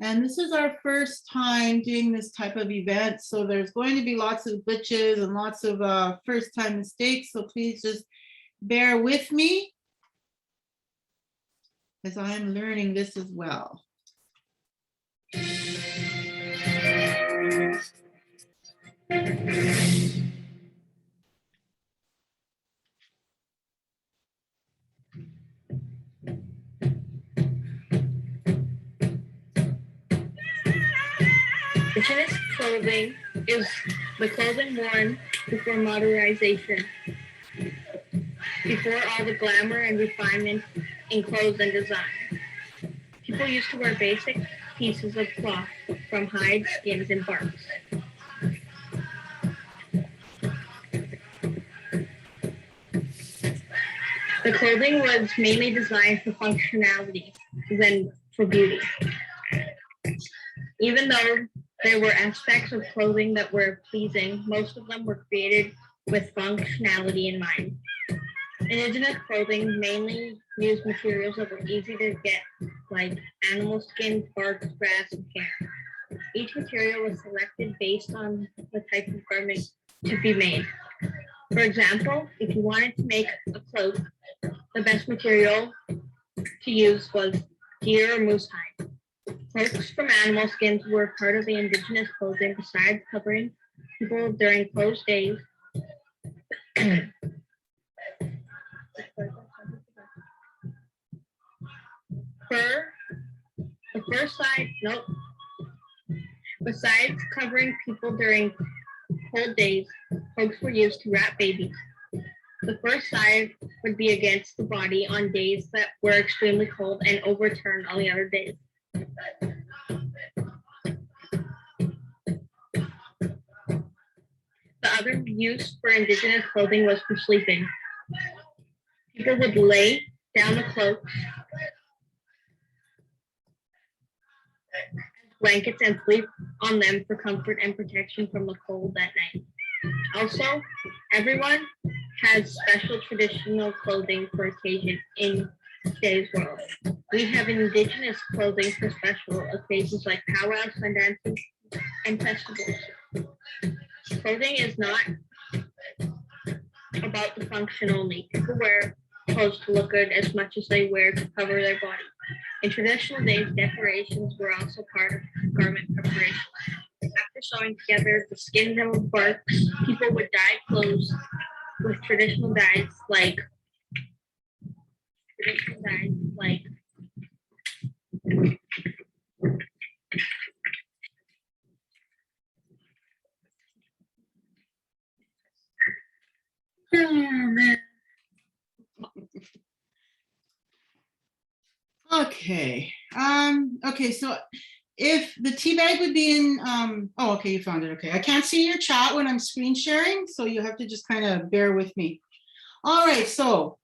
And this is our first time doing this type of event. So there's going to be lots of glitches and lots of first time mistakes. So please just bear with me as I'm learning this as well. Indigenous clothing is the clothing worn before modernization, before all the glamour and refinement in clothes and design. People used to wear basic pieces of cloth from hides, skins, and barks. The clothing was mainly designed for functionality than for beauty. Even though there were aspects of clothing that were pleasing, most of them were created with functionality in mind. Indigenous clothing mainly used materials that were easy to get, like animal skin, bark, grass, and hair. Each material was selected based on the type of garment to be made. For example, if you wanted to make a cloak, the best material to use was deer or moose hide. Cloaks from animal skins were part of the indigenous clothing besides covering people during closed days. Besides covering people during cold days, cloaks were used to wrap babies. The first side would be against the body on days that were extremely cold and overturned on the other days. The other use for indigenous clothing was for sleeping. People would lay down the cloaks, blankets, and sleep on them for comfort and protection from the cold that night. Also, everyone has special traditional clothing for occasion in today's world. We have indigenous clothing for special occasions like powwows, sundances, and festivals. Clothing is not about the function only. People wear clothes to look good as much as they wear to cover their body. In traditional days, decorations were also part of garment preparation. After sewing together the skins and barks, people would dye clothes with traditional dyes like Oh, man. Okay. Okay, so if the tea bag would be in, oh, okay, you found it. Okay. I can't see your chat when I'm screen sharing, so you have to just kind of bear with me. All right, so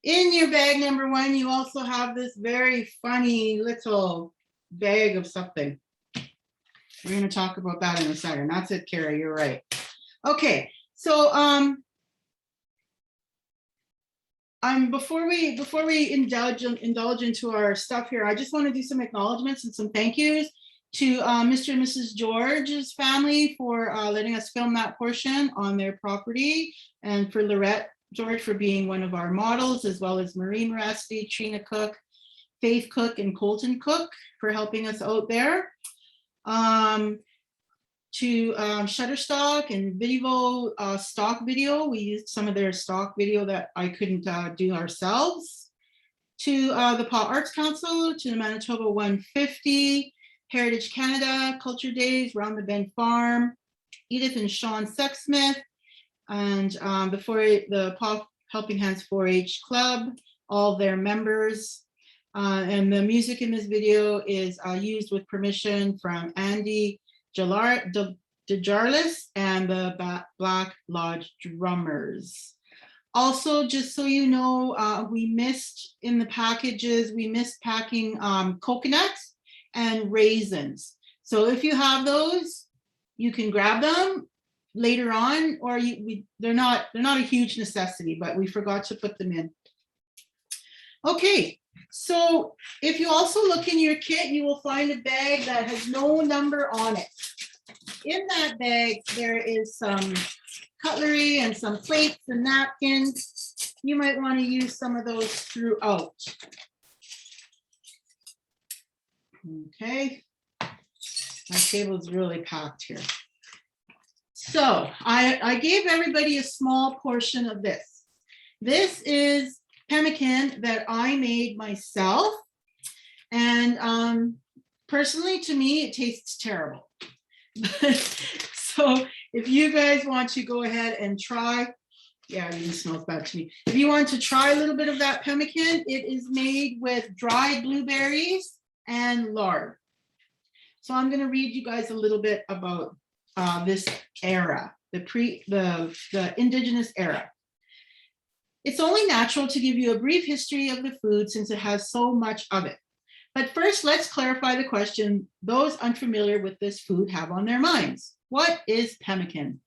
in your bag number one, you also have this very funny little bag of something. We're going to talk about that in a second. That's it, Kara, you're right. Okay, so before we indulge into our stuff here, I just want to do some acknowledgements and some thank yous to Mr. and Mrs. George's family for letting us film that portion on their property, and for Lorette George for being one of our models, as well as Maureen Rasti, Trina Cook, Faith Cook, and Colton Cook for helping us out there. To Shutterstock and Video stock video. We used some of their stock video that I couldn't do ourselves. To the Paw Arts Council, to the Manitoba 150, Heritage Canada, Culture Days, Round the Bend Farm, Edith and Sean Sexsmith, and the Paw Helping Hands 4-H Club, all their members. And the music in this video is used with permission from Andy DeJarlis and the Black Lodge Drummers. Also, just so you know, we missed in the packages, we missed packing coconuts and raisins. So if you have those, you can grab them later on, or they're not a huge necessity, but we forgot to put them in. Okay, So if you also look in your kit, you will find a bag that has no number on it. In that bag, there is some cutlery and some plates and napkins. You might want to use some of those throughout. Okay. My table is really packed here. So I gave everybody a small portion of this. This is pemmican that I made myself. And personally, to me, it tastes terrible. So if you guys want to go ahead and try, yeah, it even smells bad to me. If you want to try a little bit of that pemmican, it is made with dried blueberries and lard. So I'm going to read you guys a little bit about this era, the indigenous era. It's only natural to give you a brief history of the food since it has so much of it. But first, let's clarify the question those unfamiliar with this food have on their minds. What is pemmican?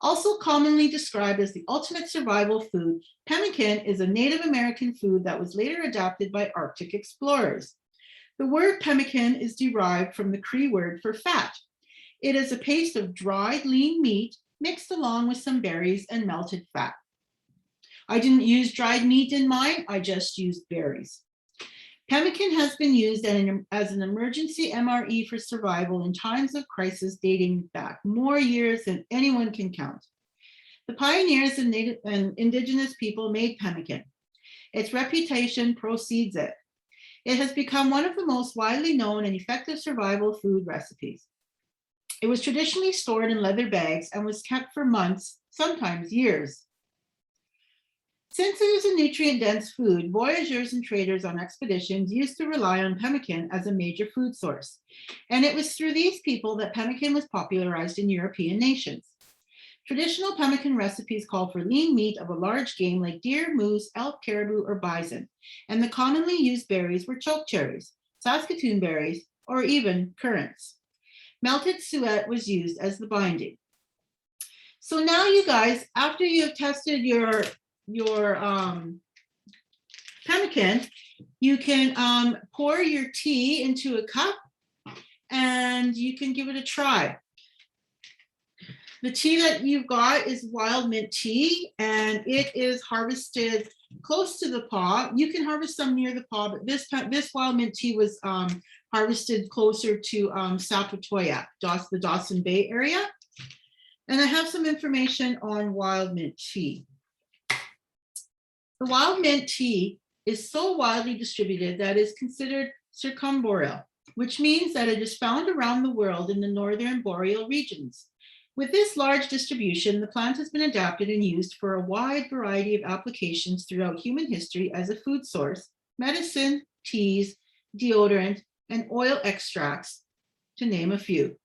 Also commonly described as the ultimate survival food, pemmican is a Native American food that was later adopted by Arctic explorers. The word pemmican is derived from the Cree word for fat. It is a paste of dried lean meat mixed along with some berries and melted fat. I didn't use dried meat in mine, I just used berries. Pemmican has been used as an emergency MRE for survival in times of crisis dating back more years than anyone can count. The pioneers and Native and indigenous people made pemmican. Its reputation precedes it. It has become one of the most widely known and effective survival food recipes. It was traditionally stored in leather bags and was kept for months, sometimes years. Since it is a nutrient-dense food, voyageurs and traders on expeditions used to rely on pemmican as a major food source. And it was through these people that pemmican was popularized in European nations. Traditional pemmican recipes call for lean meat of a large game like deer, moose, elk, caribou, or bison. And the commonly used berries were chokecherries, Saskatoon berries, or even currants. Melted suet was used as the binding. So now you guys, after you have tested your pemmican, you can pour your tea into a cup and you can give it a try. The tea that you've got is wild mint tea, and it is harvested close to the paw. You can harvest some near the paw, but this wild mint tea was harvested closer to Sapatoya, the Dawson Bay area. And I have some information on wild mint tea. The wild mint tea is so widely distributed that it is considered circumboreal, which means that it is found around the world in the northern boreal regions. With this large distribution, the plant has been adapted and used for a wide variety of applications throughout human history as a food source, medicine, teas, deodorant, and oil extracts, to name a few.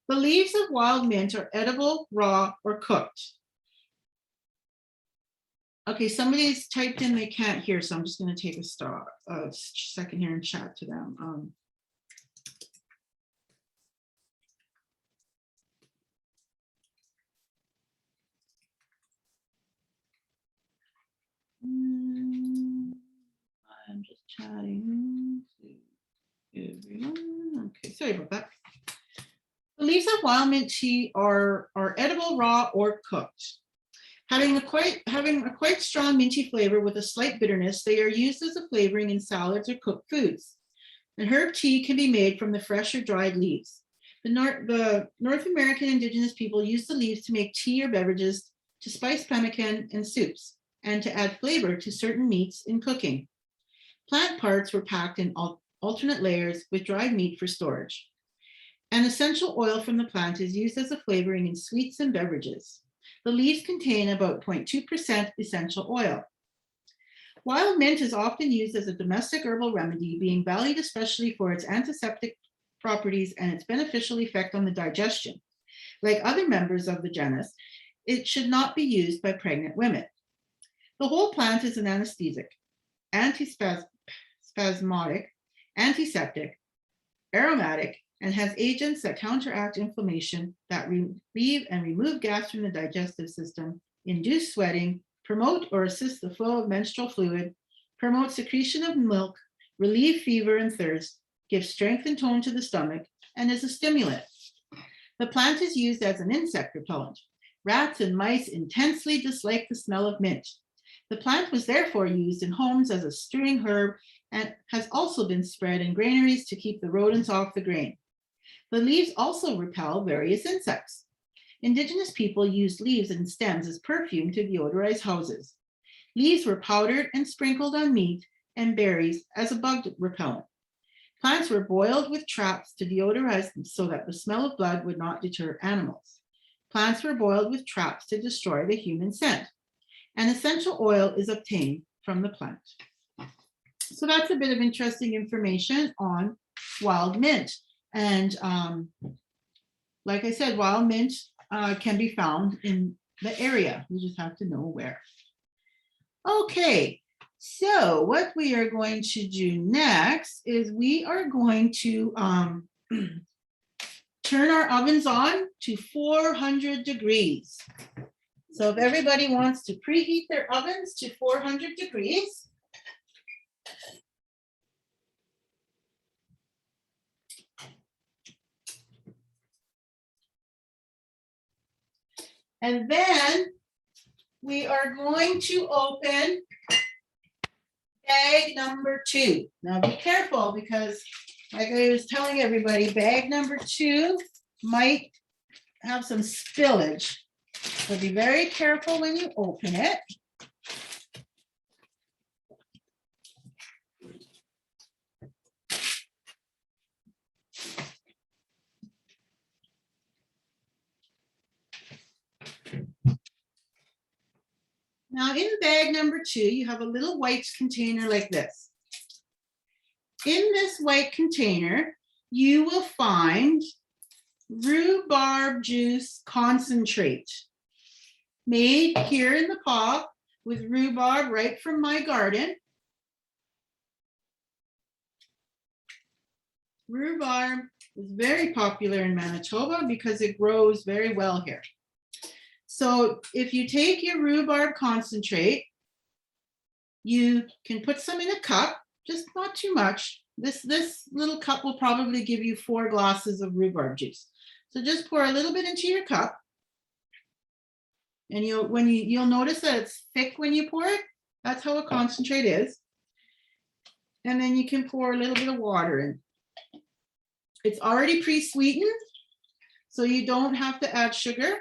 The leaves of wild mint are edible, raw, or cooked. Okay, somebody's typed in they can't hear, so I'm just going to take a second here and chat to them. I'm just chatting to everyone. Okay, sorry about that. The leaves of wild mint tea are edible, raw, or cooked. Having a quite strong minty flavor with a slight bitterness, they are used as a flavoring in salads or cooked foods. And herb tea can be made from the fresh or dried leaves. The North American indigenous people used the leaves to make tea or beverages, to spice pemmican and soups, and to add flavor to certain meats in cooking. Plant parts were packed in alternate layers with dried meat for storage. An essential oil from the plant is used as a flavoring in sweets and beverages. The leaves contain about 0.2% essential oil. Wild mint is often used as a domestic herbal remedy, being valued especially for its antiseptic properties and its beneficial effect on the digestion. Like other members of the genus, it should not be used by pregnant women. The whole plant is an anesthetic, antispasmodic, antiseptic, aromatic, and has agents that counteract inflammation, that relieve and remove gas from the digestive system, induce sweating, promote or assist the flow of menstrual fluid, promote secretion of milk, relieve fever and thirst, give strength and tone to the stomach, and is a stimulant. The plant is used as an insect repellent. Rats and mice intensely dislike the smell of mint. The plant was therefore used in homes as a stewing herb and has also been spread in granaries to keep the rodents off the grain. The leaves also repel various insects. Indigenous people used leaves and stems as perfume to deodorize houses. Leaves were powdered and sprinkled on meat and berries as a bug repellent. Plants were boiled with traps to deodorize them so that the smell of blood would not deter animals. Plants were boiled with traps to destroy the human scent. An essential oil is obtained from the plant. So that's a bit of interesting information on wild mint. And like I said, wild mint can be found in the area. We just have to know where. Okay, so what we are going to do next is we are going to turn our ovens on to 400 degrees. So if everybody wants to preheat their ovens to 400 degrees. And then we are going to open bag number 2. Now be careful because like I was telling everybody, bag number 2 might have some spillage. So be very careful when you open it. Now in bag number 2, you have a little white container like this. In this white container, you will find rhubarb juice concentrate made here in the pot with rhubarb right from my garden. Rhubarb is very popular in Manitoba because it grows very well here. So if you take your rhubarb concentrate, you can put some in a cup, just not too much. This little cup will probably give you 4 glasses of rhubarb juice. So just pour a little bit into your cup. And you'll notice that it's thick when you pour it. That's how a concentrate is. And then you can pour a little bit of water in. It's already pre-sweetened, so you don't have to add sugar,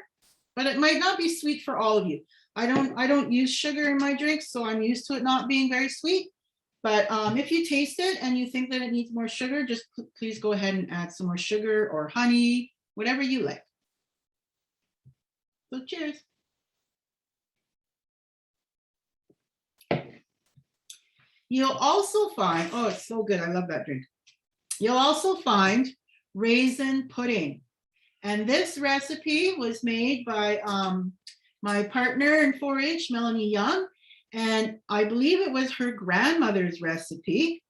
but it might not be sweet for all of you. I don't use sugar in my drinks, so I'm used to it not being very sweet. But if you taste it and you think that it needs more sugar, just please go ahead and add some more sugar or honey, whatever you like. So cheers. You'll also find, oh, it's so good. I love that drink. You'll also find raisin pudding. And this recipe was made by my partner in 4-H, Melanie Young. And I believe it was her grandmother's recipe.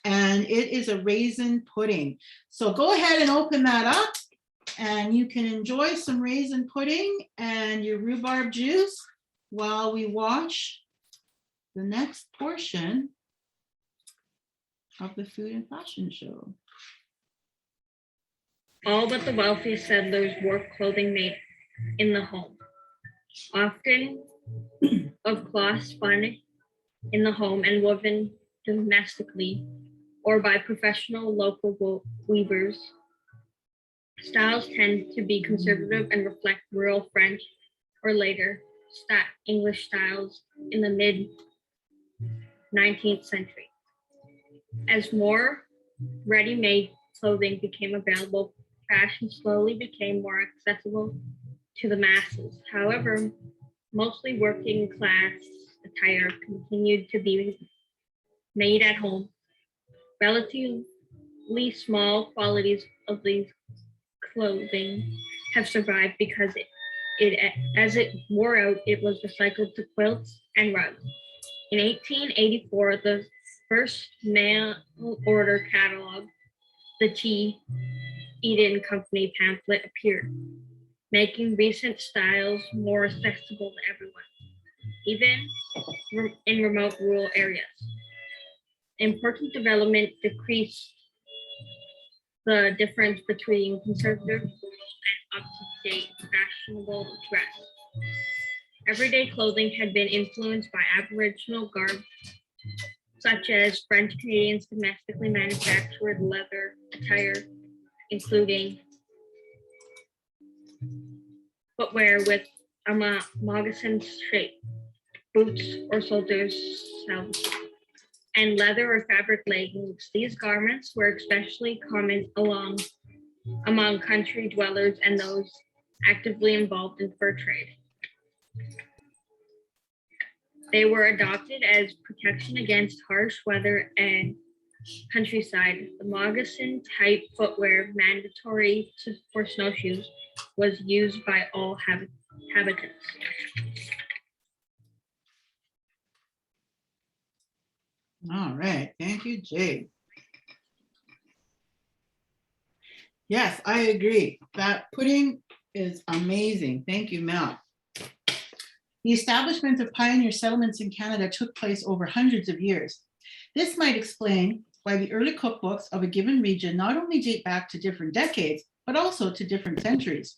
And it is a raisin pudding. So go ahead and open that up and you can enjoy some raisin pudding and your rhubarb juice while we watch the next portion of the food and fashion show. All but the wealthiest settlers wore clothing made in the home, often of cloth spun in the home and woven domestically or by professional local weavers. Styles tend to be conservative and reflect rural French or later English styles in the mid-19th century. As more ready-made clothing became available, fashion slowly became more accessible to the masses. However, mostly working class attire continued to be made at home. Relatively small quantities of these clothing have survived because as it wore out, it was recycled to quilts and rugs. In 1884, the first mail order catalog, the Tea Eden Company pamphlet, appeared, making recent styles more accessible to everyone. even in remote rural areas. Important development decreased the difference between conservative and up-to-date fashionable dress. Everyday clothing had been influenced by Aboriginal garb, such as French Canadians' domestically manufactured leather attire, including footwear with a moccasin shape, boots or soldiers' sandals, and leather or fabric leggings. These garments were especially common among country dwellers and those actively involved in fur trade. They were adopted as protection against harsh weather and countryside. The moccasin type footwear, mandatory for snowshoes, was used by all habitants. All right, thank you, Jade. Yes, I agree. That pudding is amazing. Thank you, Mel. The establishment of pioneer settlements in Canada took place over hundreds of years. This might explain why the early cookbooks of a given region not only date back to different decades, but also to different centuries.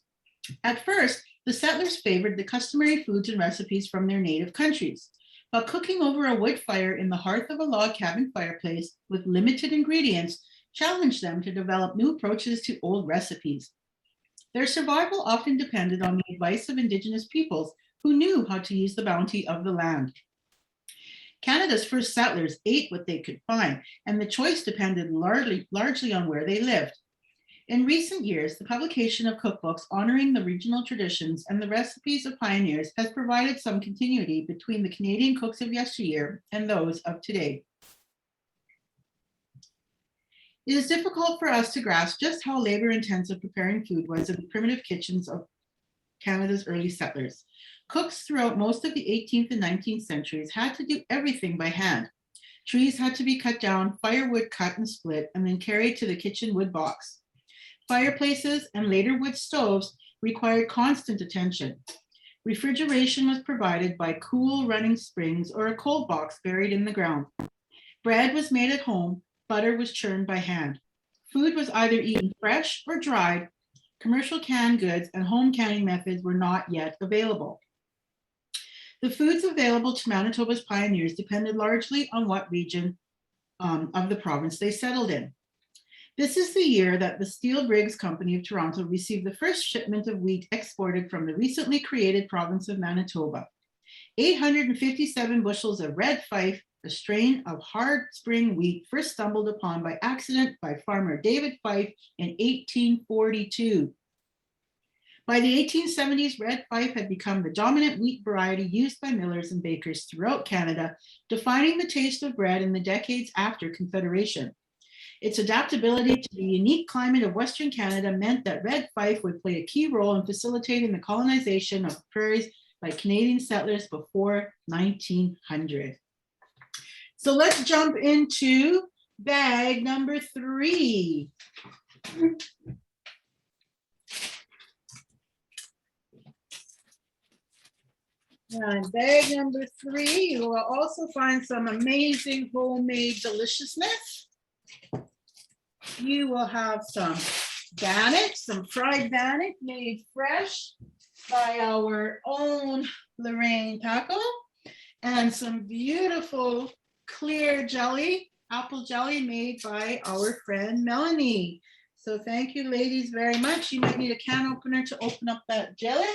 At first, the settlers favored the customary foods and recipes from their native countries, but cooking over a wood fire in the hearth of a log cabin fireplace with limited ingredients challenged them to develop new approaches to old recipes. Their survival often depended on the advice of Indigenous peoples who knew how to use the bounty of the land. Canada's first settlers ate what they could find, and the choice depended largely on where they lived. In recent years, the publication of cookbooks honoring the regional traditions and the recipes of pioneers has provided some continuity between the Canadian cooks of yesteryear and those of today. It is difficult for us to grasp just how labor-intensive preparing food was in the primitive kitchens of Canada's early settlers. Cooks throughout most of the 18th and 19th centuries had to do everything by hand. Trees had to be cut down, firewood cut and split, and then carried to the kitchen wood box. Fireplaces and later wood stoves required constant attention. Refrigeration was provided by cool running springs or a cold box buried in the ground. Bread was made at home, butter was churned by hand. Food was either eaten fresh or dried. Commercial canned goods and home canning methods were not yet available. The foods available to Manitoba's pioneers depended largely on what region of the province they settled in. This is the year that the Steel Briggs Company of Toronto received the first shipment of wheat exported from the recently created province of Manitoba. 857 bushels of red fife, a strain of hard spring wheat first stumbled upon by accident by farmer David Fife in 1842. By the 1870s, red fife had become the dominant wheat variety used by millers and bakers throughout Canada, defining the taste of bread in the decades after Confederation. Its adaptability to the unique climate of Western Canada meant that red fife would play a key role in facilitating the colonization of the prairies by Canadian settlers before 1900. So let's jump into bag number 3. And bag number 3, you will also find some amazing homemade deliciousness. You will have some bannock, some fried bannock made fresh by our own Lorraine Paco, and some beautiful clear jelly, apple jelly made by our friend Melanie. So thank you ladies very much. You might need a can opener to open up that jelly.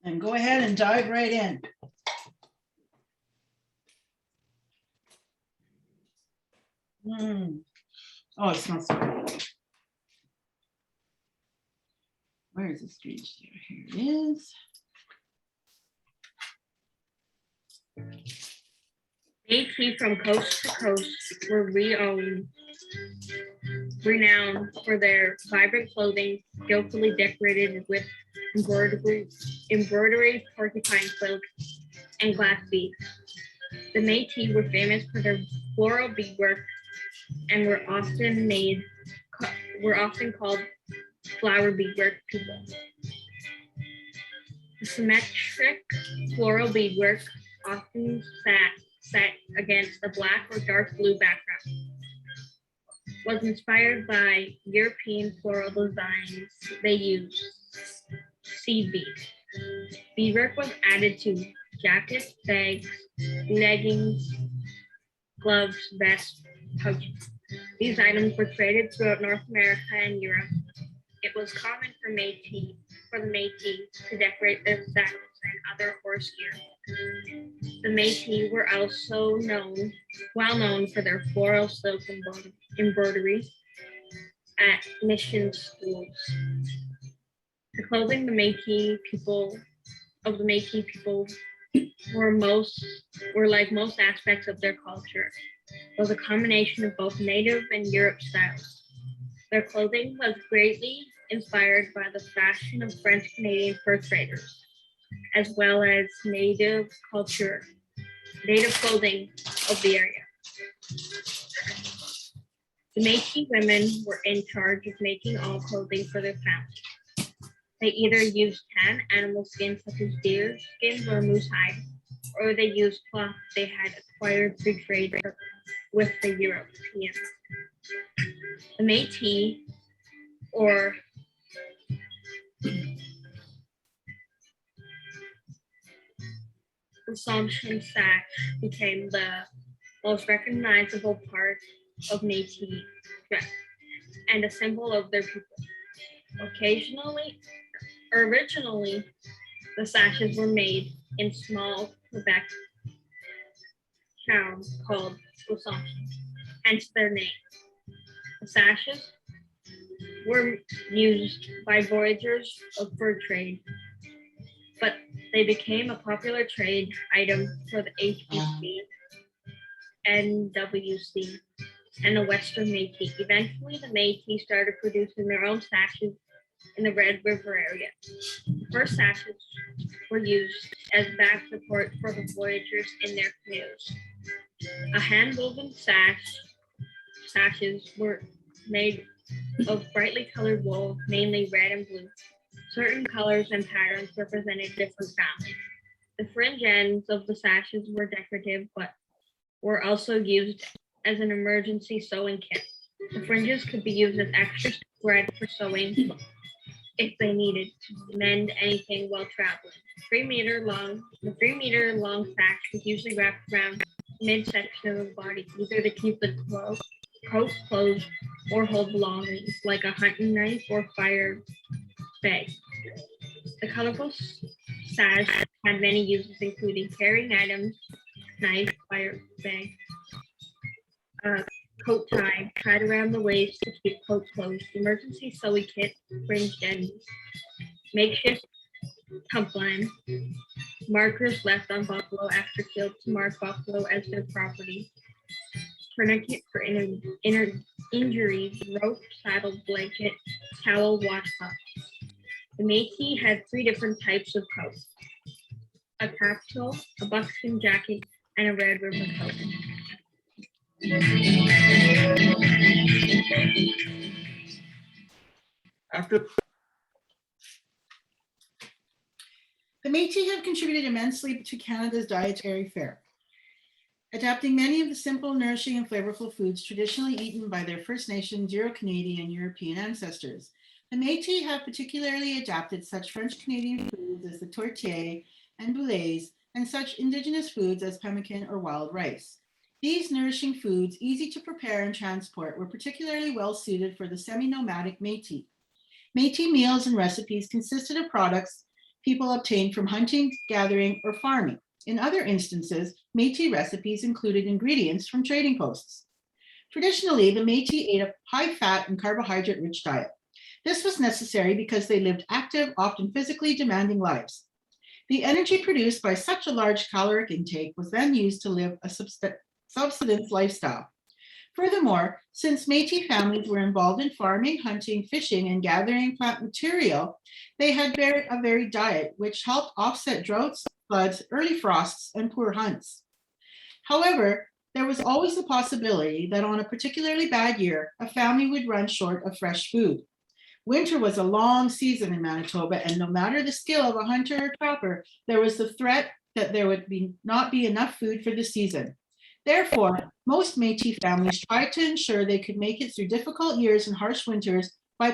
And go ahead and dive right in. Oh, it smells so good. Where is the street here? Here it is. They came from coast to coast, were renowned for their vibrant clothing, skillfully decorated with embroidery, porcupine quills, and glass beads. The Métis were famous for their floral beadwork, and were often called flower beadwork people. The symmetric floral beadwork often sat against a black or dark blue background. Was inspired by European floral designs they used seed beads. Beadwork was added to jackets, bags, leggings, gloves, vests, pouches. These items were traded throughout North America and Europe. It was common for the Métis to decorate their saddles and other horse gear. The Métis were also well known for their floral silk embroidery at mission schools. The clothing the Métis people were like most aspects of their culture, was a combination of both native and Europe styles. Their clothing was greatly inspired by the fashion of French Canadian fur traders, as well as native clothing of the area. The Métis women were in charge of making all clothing for their families. They either used tan animal skins such as deer skins or moose hide, or they used cloth they had acquired through trade with the Europeans. The Métis, or Assumption sash, became the most recognizable part of Métis dress and a symbol of their people. Originally, the sashes were made in small Quebec towns called Assumption, hence their name. The sashes were used by voyageurs of fur trade, but they became a popular trade item for the HBC, NWC, and the Western Métis. Eventually, the Métis started producing their own sashes in the Red River area. The first sashes were used as back support for the voyageurs in their canoes. A hand-woven sashes were made of brightly colored wool, mainly red and blue. Certain colors and patterns represented different families. The fringe ends of the sashes were decorative, but were also used as an emergency sewing kit. The fringes could be used as extra thread for sewing if they needed to mend anything while traveling. The 3 meter long sash was usually wrapped around midsection of the body, either to keep the coat closed or hold belongings like a hunting knife or fire bag. The colorful sash had many uses, including carrying items, knife, fire bag, coat tie, tied around the waist to keep coat closed, emergency sewing kit, fringed ends, makeshift hump line, markers left on buffalo after killed to mark buffalo as their property, tourniquet for injuries, rope, saddle, blanket, towel, washcloth. The Métis had 3 different types of coats: a capsule, a buckskin jacket, and a Red River coat. The Métis have contributed immensely to Canada's dietary fare, adapting many of the simple, nourishing, and flavorful foods traditionally eaten by their First Nations, Euro-Canadian, and European ancestors. The Métis have particularly adapted such French-Canadian foods as the tortilla and boulets, and such indigenous foods as pemmican or wild rice. These nourishing foods, easy to prepare and transport, were particularly well suited for the semi-nomadic Métis. Métis meals and recipes consisted of products people obtained from hunting, gathering, or farming. In other instances, Métis recipes included ingredients from trading posts. Traditionally, the Métis ate a high-fat and carbohydrate-rich diet. This was necessary because they lived active, often physically demanding lives. The energy produced by such a large caloric intake was then used to live a subsistence lifestyle. Furthermore, since Métis families were involved in farming, hunting, fishing, and gathering plant material, they had a varied diet, which helped offset droughts, floods, early frosts, and poor hunts. However, there was always the possibility that on a particularly bad year, a family would run short of fresh food. Winter was a long season in Manitoba, and no matter the skill of a hunter or trapper, there was the threat that there would not be enough food for the season. Therefore, most Métis families tried to ensure they could make it through difficult years and harsh winters by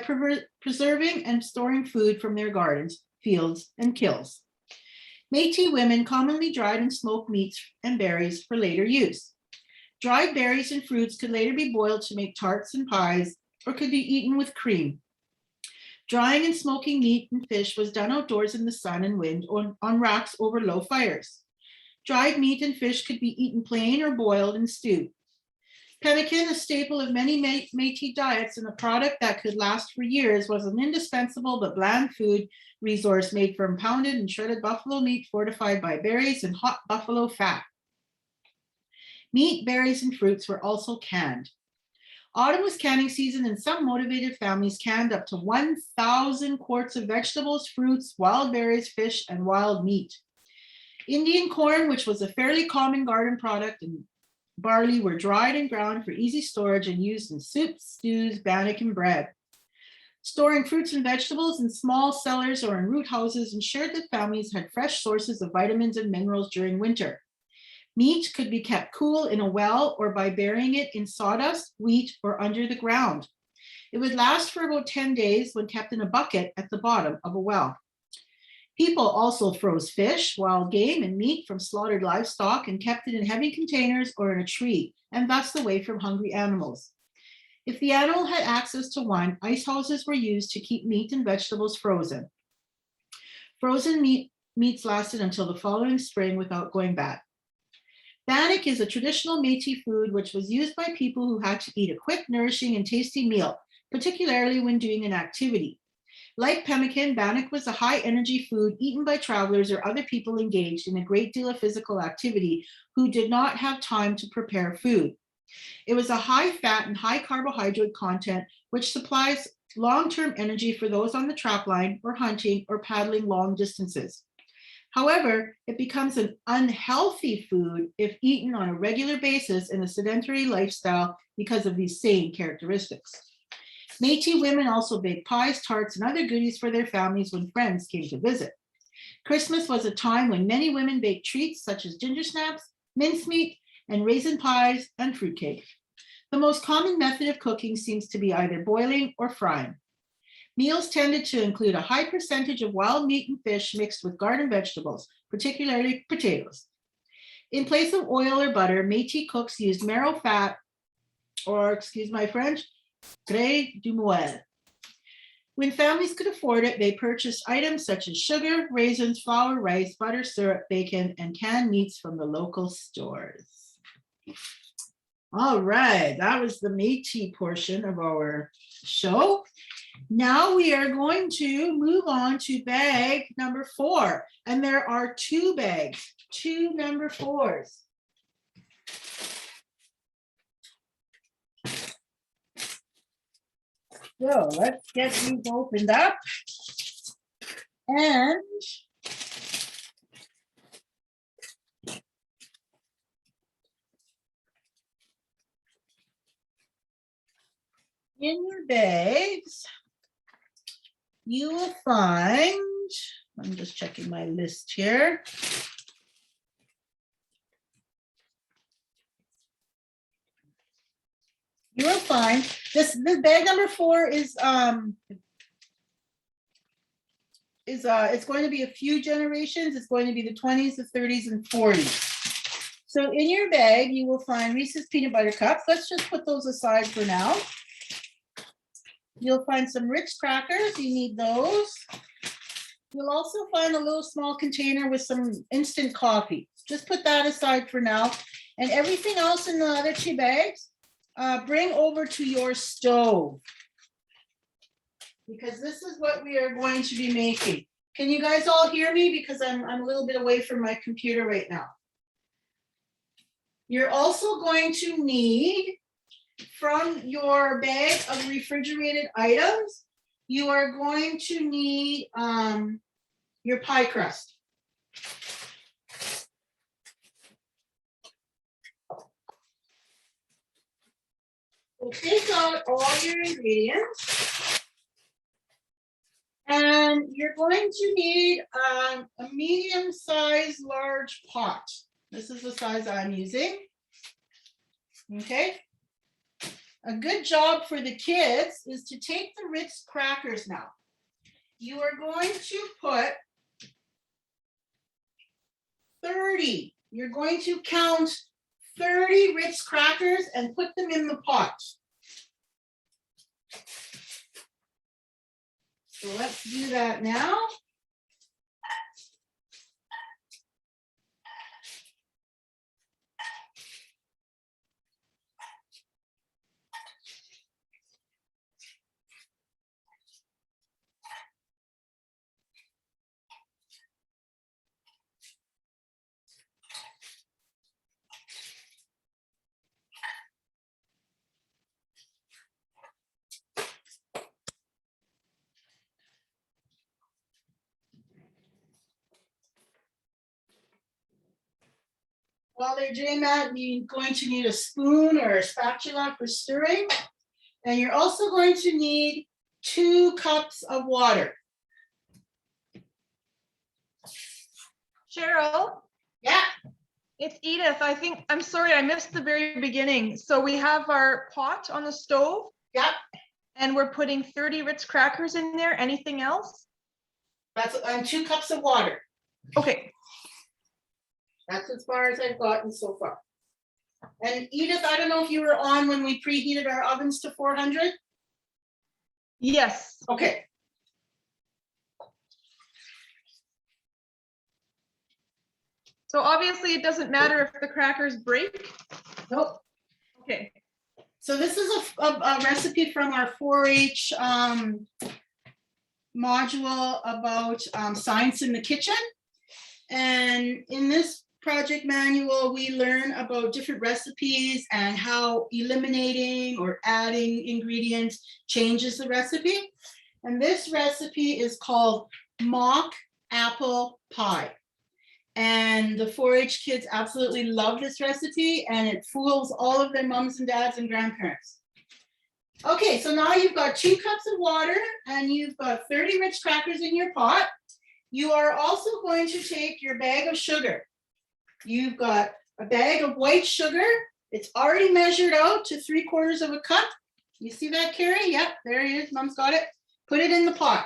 preserving and storing food from their gardens, fields, and kills. Métis women commonly dried and smoked meats and berries for later use. Dried berries and fruits could later be boiled to make tarts and pies, or could be eaten with cream. Drying and smoking meat and fish was done outdoors in the sun and wind on racks over low fires. Dried meat and fish could be eaten plain or boiled and stewed. Pemmican, a staple of many Métis diets and a product that could last for years, was an indispensable but bland food resource made from pounded and shredded buffalo meat fortified by berries and hot buffalo fat. Meat, berries, and fruits were also canned. Autumn was canning season, and some motivated families canned up to 1,000 quarts of vegetables, fruits, wild berries, fish, and wild meat. Indian corn, which was a fairly common garden product, and barley were dried and ground for easy storage and used in soups, stews, bannock, and bread. Storing fruits and vegetables in small cellars or in root houses ensured that families had fresh sources of vitamins and minerals during winter. Meat could be kept cool in a well or by burying it in sawdust, wheat, or under the ground. It would last for about 10 days when kept in a bucket at the bottom of a well. People also froze fish, wild game, and meat from slaughtered livestock and kept it in heavy containers or in a tree, and thus away from hungry animals. If the animal had access to one, ice houses were used to keep meat and vegetables frozen. Frozen meats lasted until the following spring without going bad. Bannock is a traditional Métis food which was used by people who had to eat a quick, nourishing, and tasty meal, particularly when doing an activity. Like pemmican, bannock was a high-energy food eaten by travelers or other people engaged in a great deal of physical activity who did not have time to prepare food. It was a high-fat and high-carbohydrate content which supplies long-term energy for those on the trap line or hunting or paddling long distances. However, it becomes an unhealthy food if eaten on a regular basis in a sedentary lifestyle because of these same characteristics. Métis women also baked pies, tarts, and other goodies for their families when friends came to visit. Christmas was a time when many women baked treats such as ginger snaps, mincemeat, and raisin pies and fruitcake. The most common method of cooking seems to be either boiling or frying. Meals tended to include a high percentage of wild meat and fish mixed with garden vegetables, particularly potatoes. In place of oil or butter, Métis cooks used marrow fat, or excuse my French, graisse de moelle. When families could afford it, they purchased items such as sugar, raisins, flour, rice, butter, syrup, bacon, and canned meats from the local stores. All right, that was the Métis portion of our show. Now we are going to move on to bag number 4, and there are 2 bags, 2 number 4s. So let's get these opened up. And in your bags, you will find, I'm just checking my list here. You will find this bag number 4 is it's going to be a few generations. It's going to be the 20s, the 30s, and 40s. So in your bag, you will find Reese's peanut butter cups. Let's just put those aside for now. You'll find some Ritz crackers. You need those. You'll also find a little small container with some instant coffee. Just put that aside for now. And everything else in the other 2 bags, bring over to your stove, because this is what we are going to be making. Can you guys all hear me? Because I'm a little bit away from my computer right now. You're also going to need, from your bag of refrigerated items, you are going to need your pie crust. So take out all your ingredients. And you're going to need a medium-sized large pot. This is the size I'm using. Okay. A good job for the kids is to take the Ritz crackers now. You are going to put 30. You're going to count 30 Ritz crackers and put them in the pot. So let's do that now. While they're doing that, you're going to need a spoon or a spatula for stirring. And you're also going to need 2 cups of water. Cheryl, Yeah, it's Edith. I'm sorry, I missed the very beginning. So we have our pot on the stove yeah, and we're putting 30 Ritz crackers in there. Anything else? that's 2 cups of water. Okay. That's as far as I've gotten so far. And Edith, I don't know if you were on when we preheated our ovens to 400. Yes. Okay. So obviously it doesn't matter if the crackers break. Nope. Okay. So this is a recipe from our 4-H module about science in the kitchen. And in this project manual, we learn about different recipes and how eliminating or adding ingredients changes the recipe. And this recipe is called mock apple pie. And the 4-H kids absolutely love this recipe, and it fools all of their moms and dads and grandparents. Okay, so now you've got 2 cups of water and you've got 30 Ritz crackers in your pot. You are also going to take your bag of sugar. You've got a bag of white sugar. It's already measured out to 3/4 of a cup. You see that, Carrie? Yep, there it is. Mom's got it. Put it in the pot.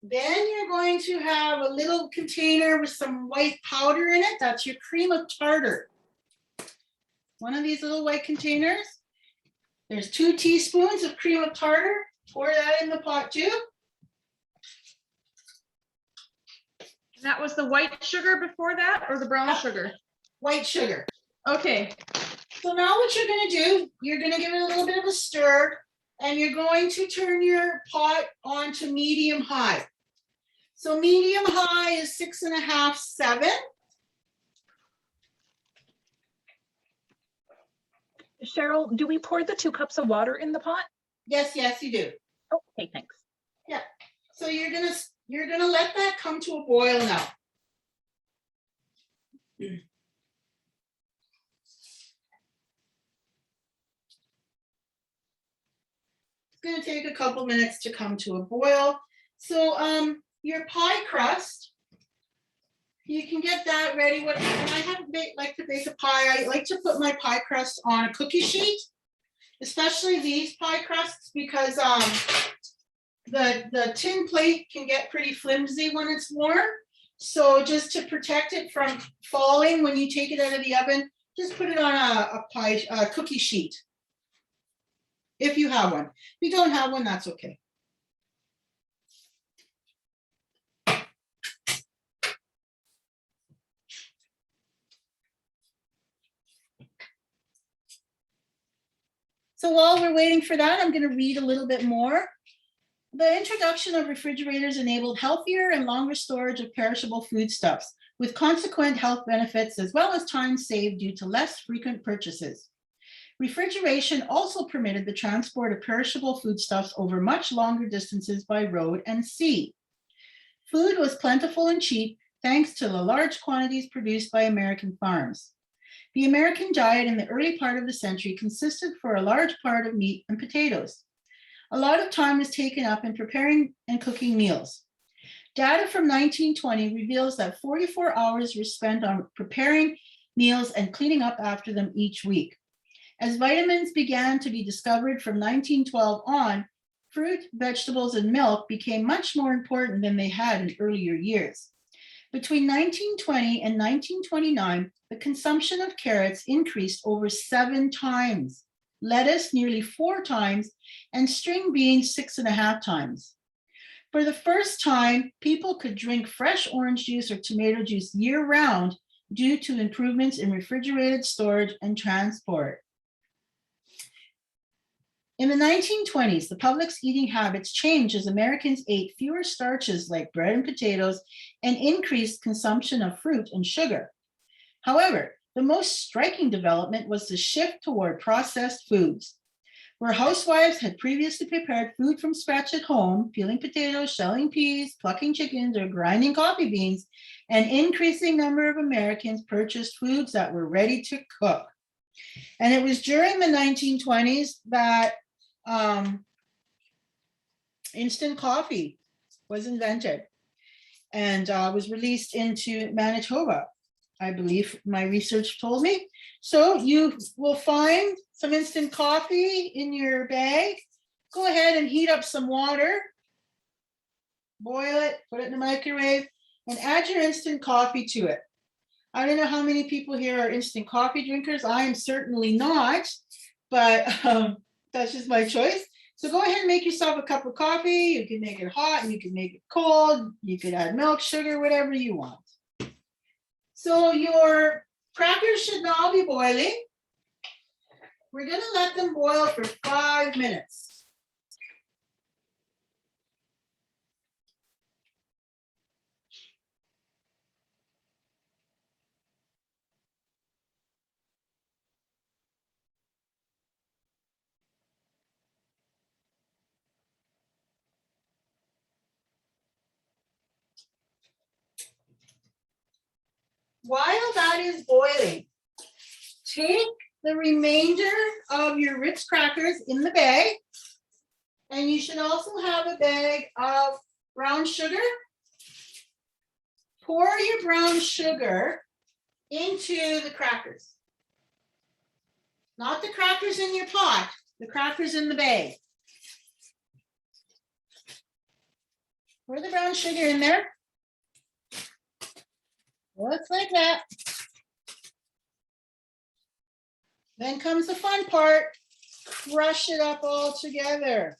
Then you're going to have a little container with some white powder in it. That's your cream of tartar. One of these little white containers. There's 2 teaspoons of cream of tartar. Pour that in the pot too. And that was the white sugar before that or the brown sugar? White sugar. Okay. So now what you're going to do, you're going to give it a little bit of a stir, and you're going to turn your pot on to medium high. So medium high is 6.5, 7. Cheryl, do we pour the 2 cups of water in the pot? Yes, yes, you do. Oh, okay, thanks. Yeah. So you're gonna let that come to a boil now. It's gonna take a couple minutes to come to a boil. So your pie crust, you can get that ready. When I like to bake a pie, I like to put my pie crust on a cookie sheet, especially these pie crusts, because the tin plate can get pretty flimsy when it's warm. So just to protect it from falling when you take it out of the oven, just put it on a cookie sheet. If you have one. If you don't have one, that's okay. So while we're waiting for that, I'm going to read a little bit more. The introduction of refrigerators enabled healthier and longer storage of perishable foodstuffs, with consequent health benefits as well as time saved due to less frequent purchases. Refrigeration also permitted the transport of perishable foodstuffs over much longer distances by road and sea. Food was plentiful and cheap, thanks to the large quantities produced by American farms. The American diet in the early part of the century consisted for a large part of meat and potatoes. A lot of time was taken up in preparing and cooking meals. Data from 1920 reveals that 44 hours were spent on preparing meals and cleaning up after them each week. As vitamins began to be discovered from 1912 on, fruit, vegetables, and milk became much more important than they had in earlier years. Between 1920 and 1929, the consumption of carrots increased over 7 times, lettuce nearly 4 times, and string beans 6.5 times. For the first time, people could drink fresh orange juice or tomato juice year-round due to improvements in refrigerated storage and transport. In the 1920s, the public's eating habits changed as Americans ate fewer starches like bread and potatoes and increased consumption of fruit and sugar. However, the most striking development was the shift toward processed foods. Where housewives had previously prepared food from scratch at home, peeling potatoes, shelling peas, plucking chickens, or grinding coffee beans, an increasing number of Americans purchased foods that were ready to cook. And it was during the 1920s that instant coffee was invented and was released into Manitoba, I believe my research told me. So you will find some instant coffee in your bag. Go ahead and heat up some water, boil it, put it in the microwave, and add your instant coffee to it. I don't know how many people here are instant coffee drinkers. I am certainly not, but that's just my choice. So go ahead and make yourself a cup of coffee. You can make it hot and you can make it cold. You could add milk, sugar, whatever you want. So your crackers should now be boiling. We're going to let them boil for 5 minutes. While that is boiling, take the remainder of your Ritz crackers in the bag, and you should also have a bag of brown sugar. Pour your brown sugar into the crackers. Not the crackers in your pot, the crackers in the bag. Pour the brown sugar in there. Looks like that. Then comes the fun part. Crush it up all together.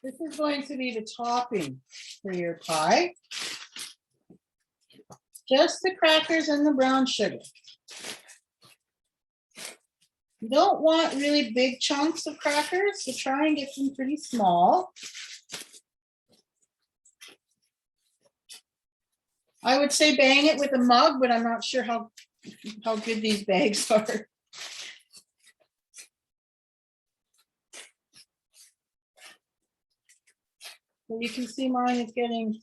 This is going to be the topping for your pie. Just the crackers and the brown sugar. You don't want really big chunks of crackers, so try and get them pretty small. I would say bang it with a mug, but I'm not sure how good these bags are. So you can see mine is getting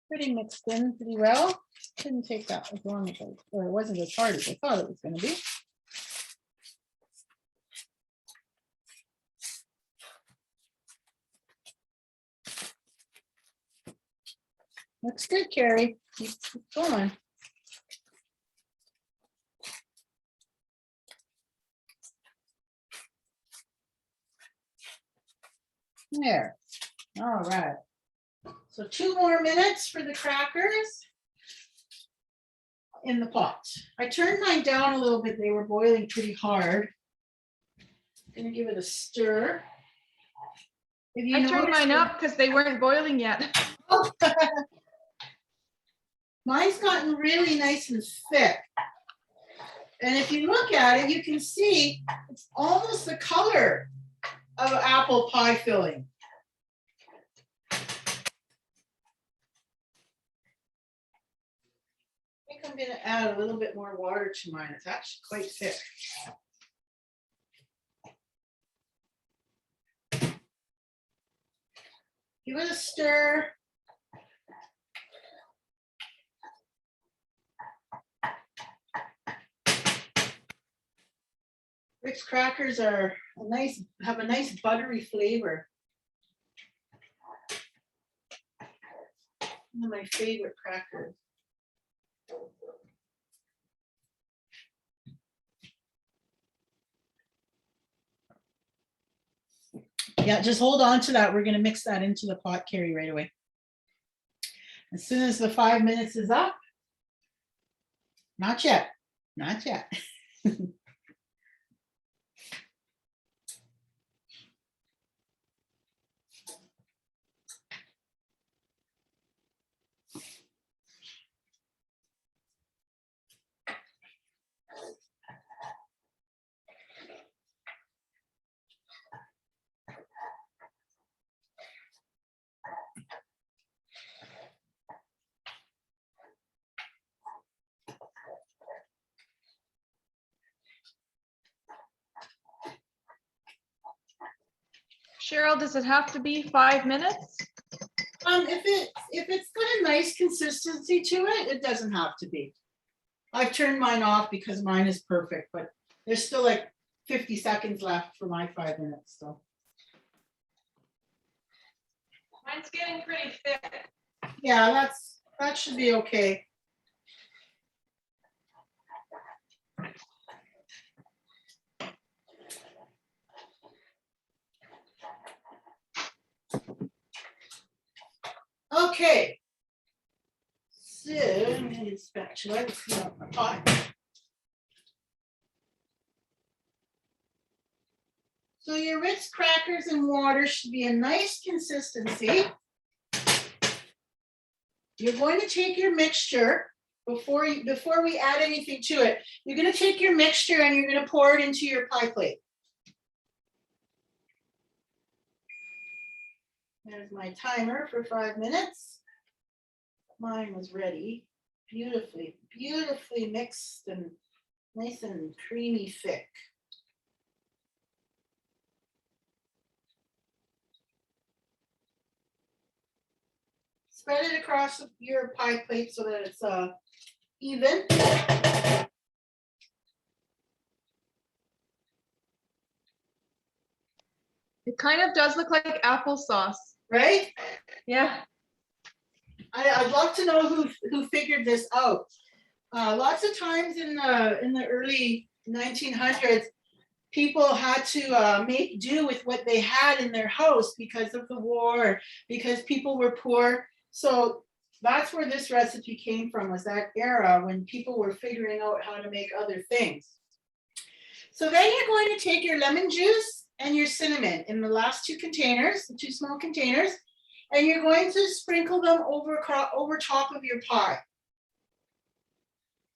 pretty mixed in pretty well. Didn't take that as long as or it wasn't as hard as I thought it was going to be. Looks good, Carrie. Keep going. There. All right. So 2 more minutes for the crackers in the pot. I turned mine down a little bit. They were boiling pretty hard. Gonna give it a stir. If you I turned mine up because they weren't boiling yet. Oh. Mine's gotten really nice and thick. And if you look at it, you can see it's almost the color of apple pie filling. I think I'm going to add a little bit more water to mine. It's actually quite thick. Give it a stir. Ritz crackers are have a nice buttery flavor. One of my favorite crackers. Yeah, just hold on to that. We're going to mix that into the pot, Carrie, right away. As soon as the 5 minutes is up. Not yet. Not yet. Cheryl, does it have to be 5 minutes? If it's got a nice consistency to it, it doesn't have to be. I've turned mine off because mine is perfect, but there's still like 50 seconds left for my 5 minutes. So Mine's getting pretty thick. yeah, that should be okay. Okay. So I'm gonna use spatula to clean up my pot. So your Ritz crackers and water should be a nice consistency. You're going to take your mixture before we add anything to it. You're going to take your mixture and you're going to pour it into your pie plate. There's my timer for 5 minutes. Mine was ready. Beautifully, beautifully mixed and nice and creamy thick. Spread it across your pie plate so that it's even. It kind of does look like applesauce. Right? Yeah. I'd love to know who figured this out. Lots of times in the early 1900s, people had to make do with what they had in their house because of the war, because people were poor. So that's where this recipe came from, was that era when people were figuring out how to make other things. So then you're going to take your lemon juice and your cinnamon in the last two containers, the two small containers, and you're going to sprinkle them over top of your pie.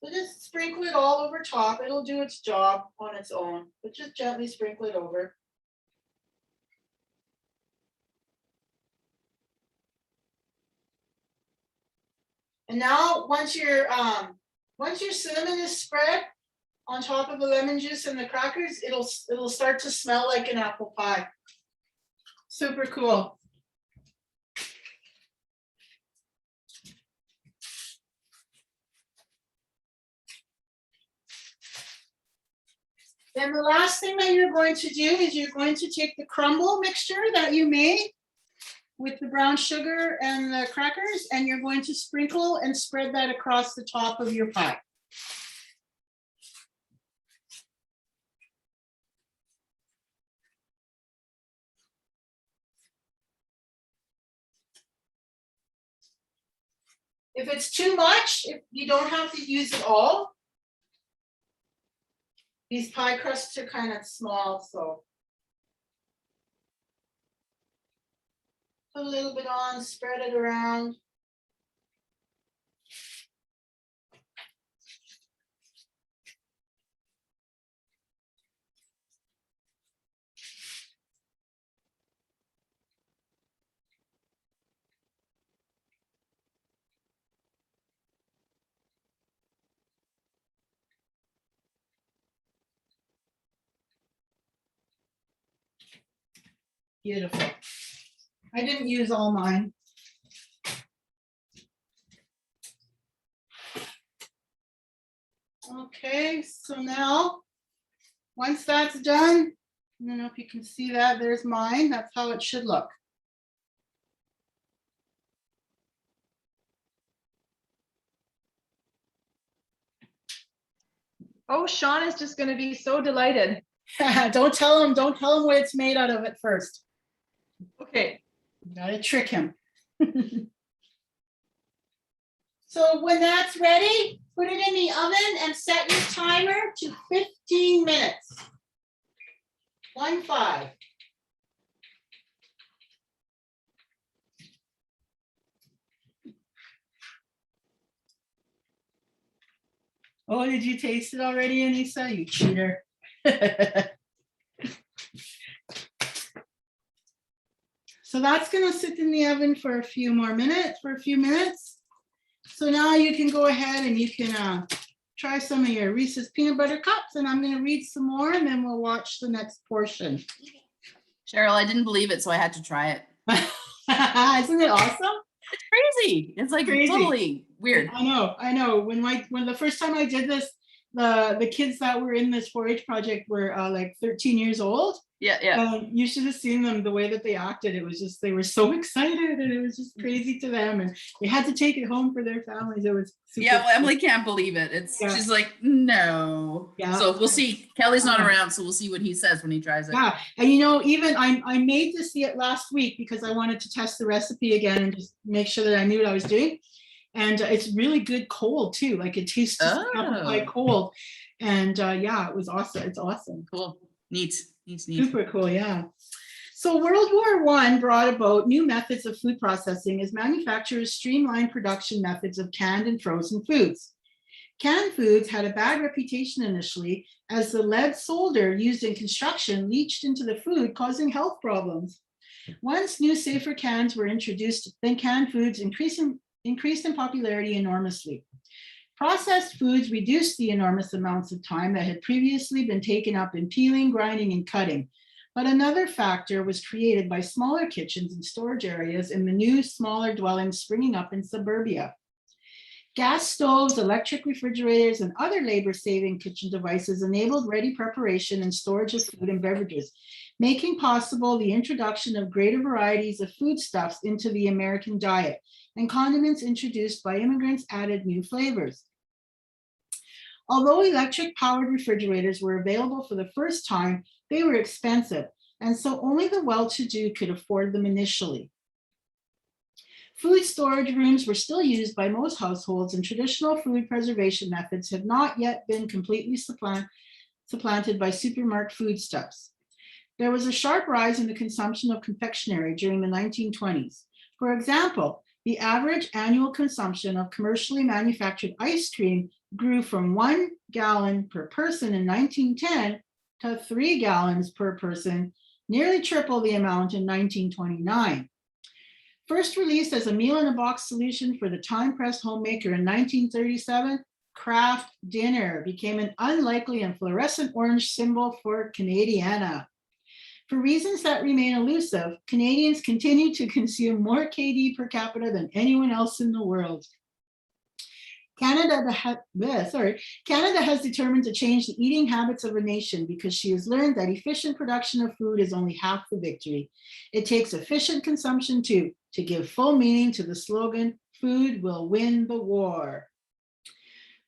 So just sprinkle it all over top. It'll do its job on its own, but just gently sprinkle it over. And now once your cinnamon is spread on top of the lemon juice and the crackers, it'll start to smell like an apple pie. Super cool. Then the last thing that you're going to do is you're going to take the crumble mixture that you made with the brown sugar and the crackers, and you're going to sprinkle and spread that across the top of your pie. If it's too much, you don't have to use it all. These pie crusts are kind of small, so put a little bit on, spread it around. Beautiful. I didn't use all mine. Okay, so now, once that's done, I don't know if you can see that, there's mine. That's how it should look. Oh, Sean is just going to be so delighted. Don't tell him what it's made out of at first. Okay. You gotta trick him. So when that's ready, put it in the oven and set your timer to 15 minutes. 15. Oh, did you taste it already, Anissa? You cheater. So that's gonna sit in the oven for a few minutes. So now you can go ahead and you can try some of your Reese's peanut butter cups, and I'm gonna read some more and then we'll watch the next portion. Cheryl, I didn't believe it, so I had to try it. Isn't it awesome? It's crazy. It's like Crazy. totally weird. I know. When the first time I did this, the kids that were in this 4-H project were like 13 years old. Yeah. You should have seen them, the way that they acted. It was just, they were so excited and it was just crazy to them. And they had to take it home for their families. It was super Yeah, well, Emily can't believe it. She's like, no. Yeah. So we'll see. Kelly's not around, so we'll see what he says when he tries it. Yeah, and even I made this last week because I wanted to test the recipe again and just make sure that I knew what I was doing. And it's really good cold too. Like it tastes just like apple pie cold. And yeah, it was awesome. It's awesome. Cool. Neat. Super cool, yeah. So World War I brought about new methods of food processing as manufacturers streamlined production methods of canned and frozen foods. Canned foods had a bad reputation initially as the lead solder used in construction leached into the food, causing health problems. Once new safer cans were introduced, then canned foods increased in popularity enormously. Processed foods reduced the enormous amounts of time that had previously been taken up in peeling, grinding, and cutting. But another factor was created by smaller kitchens and storage areas in the new, smaller dwellings springing up in suburbia. Gas stoves, electric refrigerators, and other labor-saving kitchen devices enabled ready preparation and storage of food and beverages, making possible the introduction of greater varieties of foodstuffs into the American diet, and condiments introduced by immigrants added new flavors. Although electric-powered refrigerators were available for the first time, they were expensive, and so only the well-to-do could afford them initially. Food storage rooms were still used by most households, and traditional food preservation methods have not yet been completely supplanted by supermarket foodstuffs. There was a sharp rise in the consumption of confectionery during the 1920s. For example, the average annual consumption of commercially manufactured ice cream grew from 1 gallon per person in 1910 to 3 gallons per person, nearly triple the amount in 1929. First released as a meal-in-a-box solution for the time-pressed homemaker in 1937, Kraft Dinner became an unlikely and fluorescent orange symbol for Canadiana. For reasons that remain elusive, Canadians continue to consume more KD per capita than anyone else in the world. Canada has determined to change the eating habits of a nation because she has learned that efficient production of food is only half the victory. It takes efficient consumption too, to give full meaning to the slogan, "Food will win the war."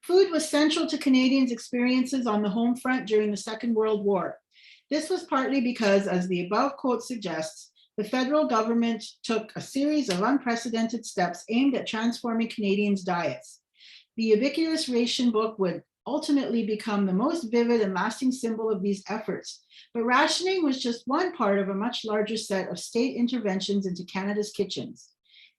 Food was central to Canadians' experiences on the home front during the Second World War. This was partly because, as the above quote suggests, the federal government took a series of unprecedented steps aimed at transforming Canadians' diets. The ubiquitous ration book would ultimately become the most vivid and lasting symbol of these efforts, but rationing was just one part of a much larger set of state interventions into Canada's kitchens.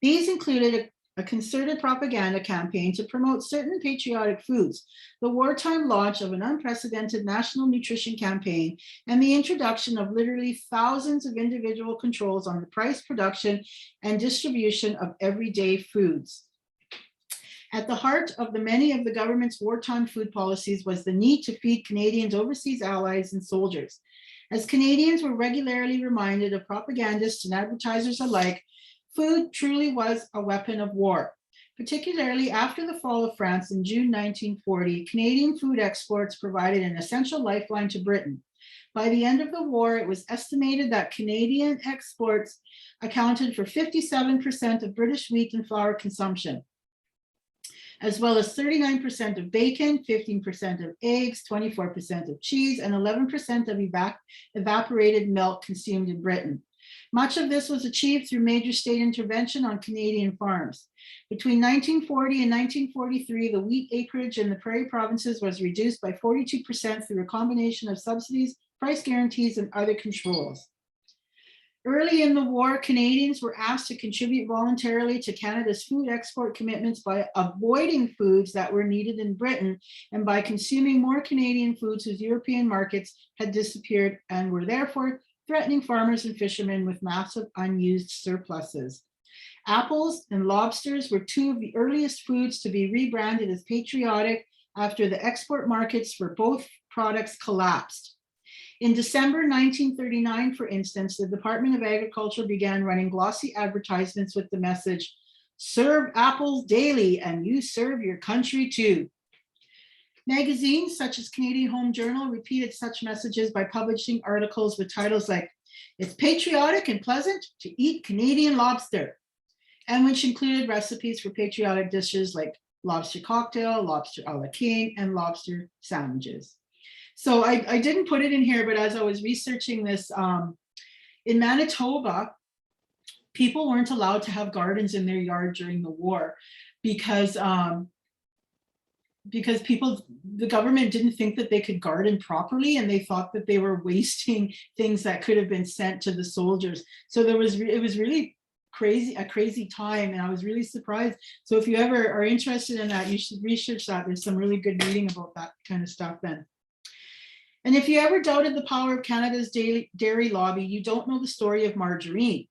These included a concerted propaganda campaign to promote certain patriotic foods, the wartime launch of an unprecedented national nutrition campaign, and the introduction of literally thousands of individual controls on the price, production, and distribution of everyday foods. At the heart of many of the government's wartime food policies was the need to feed Canadians' overseas allies and soldiers. As Canadians were regularly reminded of propagandists and advertisers alike, food truly was a weapon of war. Particularly after the fall of France in June 1940, Canadian food exports provided an essential lifeline to Britain. By the end of the war, it was estimated that Canadian exports accounted for 57% of British wheat and flour consumption, as well as 39% of bacon, 15% of eggs, 24% of cheese, and 11% of evaporated milk consumed in Britain. Much of this was achieved through major state intervention on Canadian farms. Between 1940 and 1943, the wheat acreage in the prairie provinces was reduced by 42% through a combination of subsidies, price guarantees, and other controls. Early in the war, Canadians were asked to contribute voluntarily to Canada's food export commitments by avoiding foods that were needed in Britain and by consuming more Canadian foods whose European markets had disappeared and were therefore threatening farmers and fishermen with massive unused surpluses. Apples and lobsters were two of the earliest foods to be rebranded as patriotic after the export markets for both products collapsed. In December 1939, for instance, the Department of Agriculture began running glossy advertisements with the message, "Serve apples daily and you serve your country too." Magazines such as Canadian Home Journal repeated such messages by publishing articles with titles like, "It's patriotic and pleasant to eat Canadian lobster," and which included recipes for patriotic dishes like lobster cocktail, lobster a la king, and lobster sandwiches. So I didn't put it in here, but as I was researching this, in Manitoba, people weren't allowed to have gardens in their yard during the war because the government didn't think that they could garden properly, and they thought that they were wasting things that could have been sent to the soldiers. So it was really a crazy time, and I was really surprised. So if you ever are interested in that, you should research that. There's some really good reading about that kind of stuff then. And if you ever doubted the power of Canada's dairy lobby, you don't know the story of margarine.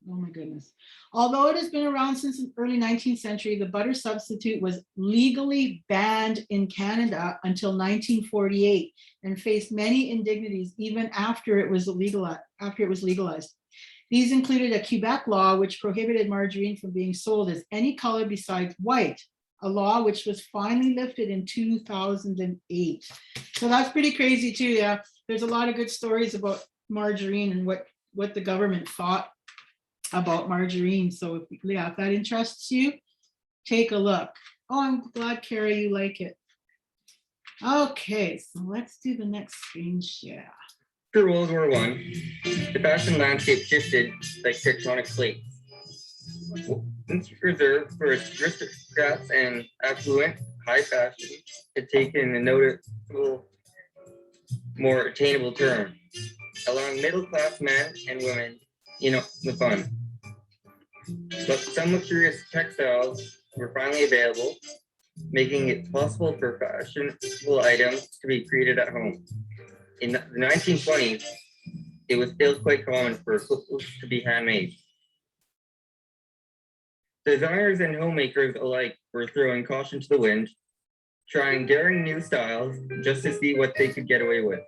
Oh my goodness. Although it has been around since the early 19th century, the butter substitute was legally banned in Canada until 1948 and faced many indignities even after it was legalized. These included a Quebec law which prohibited margarine from being sold as any color besides white, a law which was finally lifted in 2008. So that's pretty crazy too. Yeah, there's a lot of good stories about margarine and what the government thought about margarine. So if that interests you, take a look. Oh, I'm glad, Carrie, you like it. Okay, so let's do the next screen share. After World War I, the fashion landscape shifted like tectonic plates. Since reserved for aristocrats and affluent high fashion had taken a noticeable, more attainable turn, allowing middle-class men and women the fun. But some luxurious textiles were finally available, making it possible for fashionable items to be created at home. In the 1920s, it was still quite common for clothes to be handmade. Designers and homemakers alike were throwing caution to the wind, trying daring new styles just to see what they could get away with.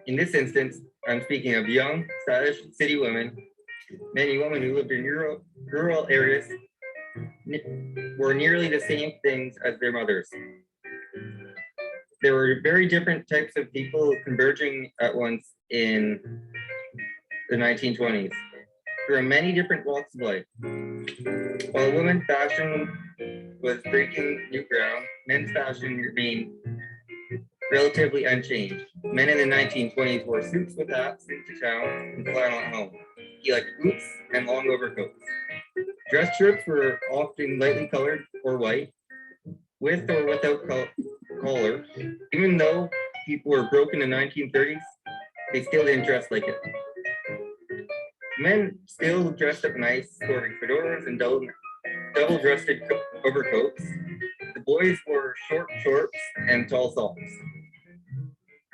In this instance, I'm speaking of young, stylish city women. Many women who lived in rural areas were nearly the same things as their mothers. There were very different types of people converging at once in the 1920s from many different walks of life. While women's fashion was breaking new ground, men's fashion remained relatively unchanged. Men in the 1920s wore suits with hats into town and flannel at home. He liked boots and long overcoats. Dress shirts were often lightly colored or white, with or without collar. Even though people were broke in the 1930s, they still didn't dress like it. Men still dressed up nice, sporting fedoras and double-breasted overcoats. The boys wore short shorts and tall socks.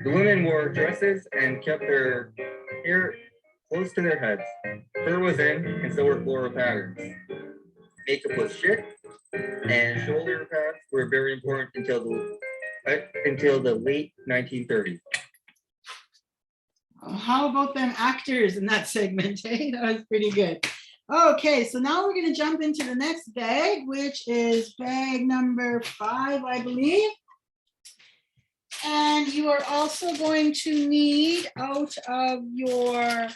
The women wore dresses and kept their hair close to their heads. Fur was in, and so were floral patterns. Makeup was shit, and shoulder pads were very important until the late 1930s. How about them actors in that segment? Hey, that was pretty good. Okay, so now we're going to jump into the next bag, which is bag number 5, I believe. And you are also going to need out of your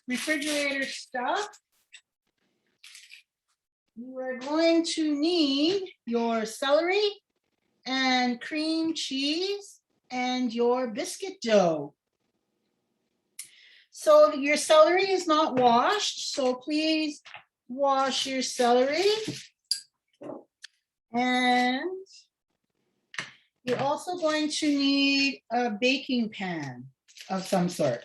refrigerator stuff, you are going to need your celery and cream cheese and your biscuit dough. So your celery is not washed, so please wash your celery. And you're also going to need a baking pan of some sort.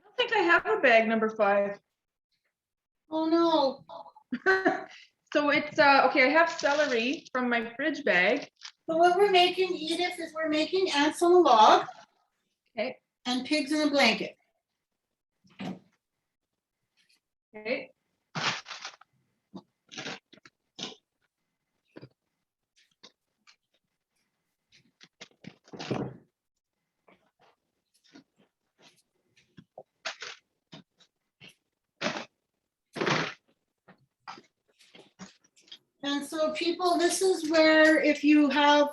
I think I have a bag number 5. Oh no. So it's, okay, I have celery from my fridge bag. So what we're making, Edith, is we're making ants on a log. Okay. And pigs in a blanket. Okay. And so people, this is where if you have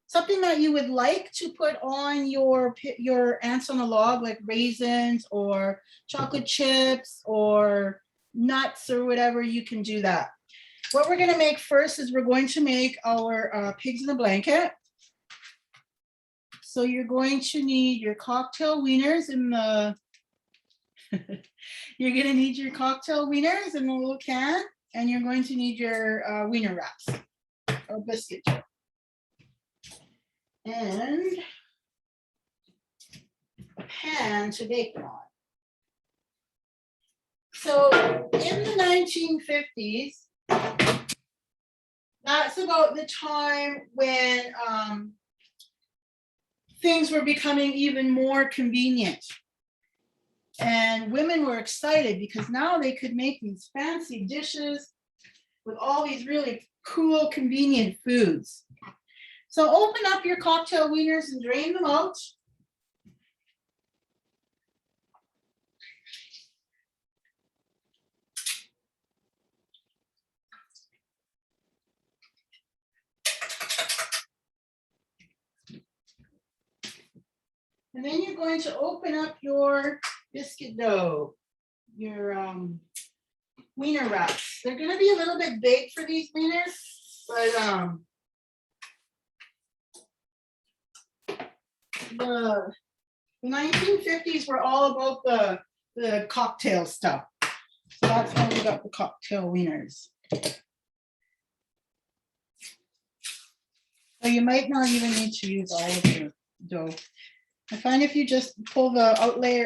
something that you would like to put on your ants on a log, like raisins or chocolate chips or nuts or whatever, you can do that. What we're going to make first is we're going to make our pigs in a blanket. So you're going to need your cocktail wieners in the, you're going to need your cocktail wieners in the little can, and you're going to need your wiener wraps or biscuit dough. And a pan to bake them on. So in the 1950s, that's about the time when things were becoming even more convenient. And women were excited because now they could make these fancy dishes with all these really cool, convenient foods. So open up your cocktail wieners and drain them out. And then you're going to open up your biscuit dough, your wiener wraps. They're going to be a little bit big for these wieners, but the 1950s were all about the cocktail stuff. So that's how we got the cocktail wieners. So you might not even need to use all of your dough. I find if you just pull the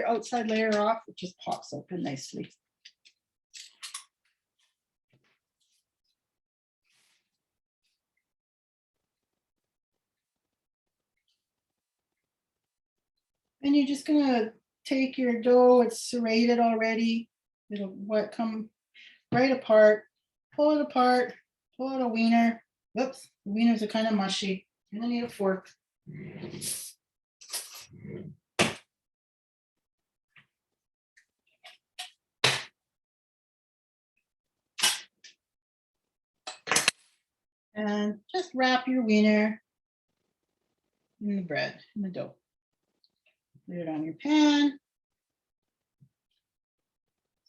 outside layer off, it just pops open nicely. And you're just gonna take your dough, it's serrated already. It'll come right apart, pull it apart, pull out a wiener. Whoops, the wieners are kind of mushy. You're gonna need a fork. And just wrap your wiener in the bread, in the dough. Lay it on your pan.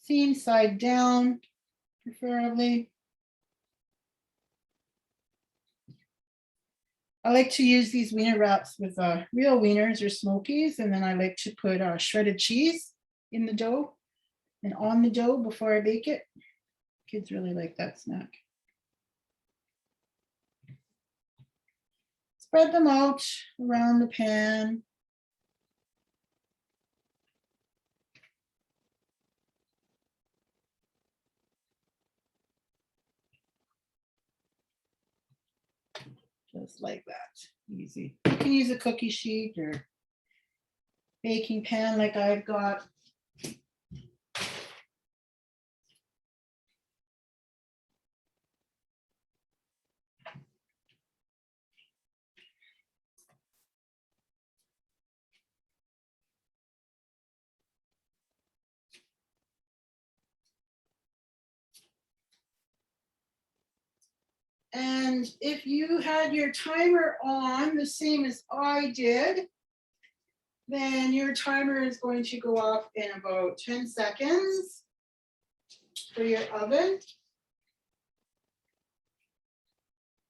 Seam side down, preferably. I like to use these wiener wraps with real wieners or smokies, and then I like to put shredded cheese in the dough and on the dough before I bake it. Kids really like that snack. Spread them out around the pan. Just like that, easy. You can use a cookie sheet or baking pan like I've got. And if you had your timer on the same as I did, then your timer is going to go off in about 10 seconds for your oven.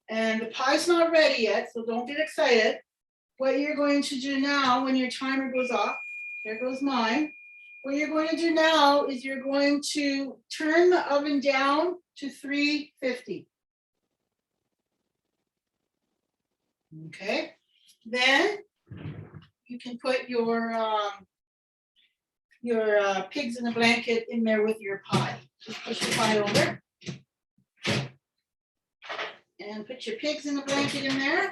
And the pie's not ready yet, so don't get excited. What you're going to do now when your timer goes off, there goes mine. What you're going to do now is you're going to turn the oven down to 350. Okay, then you can put your pigs in a blanket in there with your pie. Just push your pie over. And put your pigs in a blanket in there.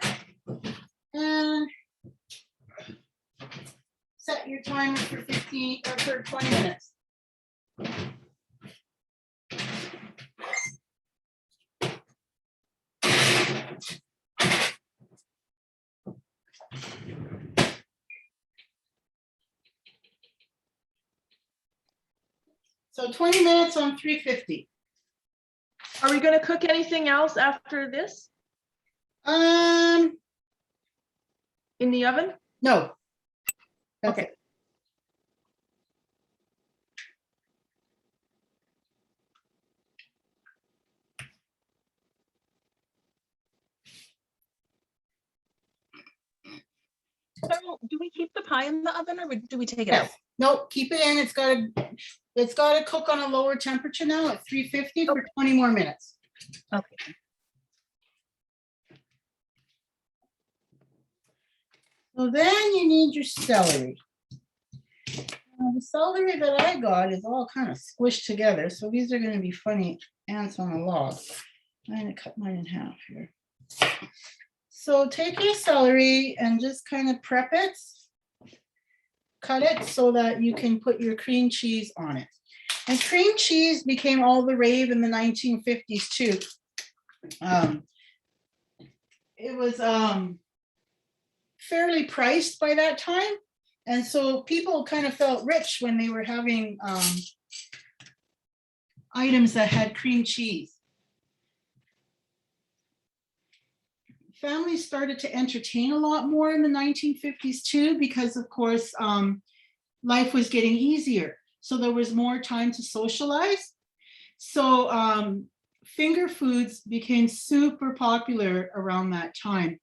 And set your timer for 15 or for 20 minutes. So 20 minutes on 350. Are we going to cook anything else after this Um, in the oven? no. That's Okay. it. Cheryl, do we keep the pie in the oven or do we take it out? Yes. Nope, keep it in. It's got to cook on a lower temperature now at 350 for 20 more minutes. Okay. So then you need your celery. The celery that I got is all kind of squished together, so these are going to be funny ants on a log. I'm going to cut mine in half here. So take your celery and just kind of prep it. Cut it so that you can put your cream cheese on it. And cream cheese became all the rave in the 1950s too. It was fairly priced by that time. And so people kind of felt rich when they were having items that had cream cheese. Families started to entertain a lot more in the 1950s too, because of course, life was getting easier. So there was more time to socialize. So finger foods became super popular around that time.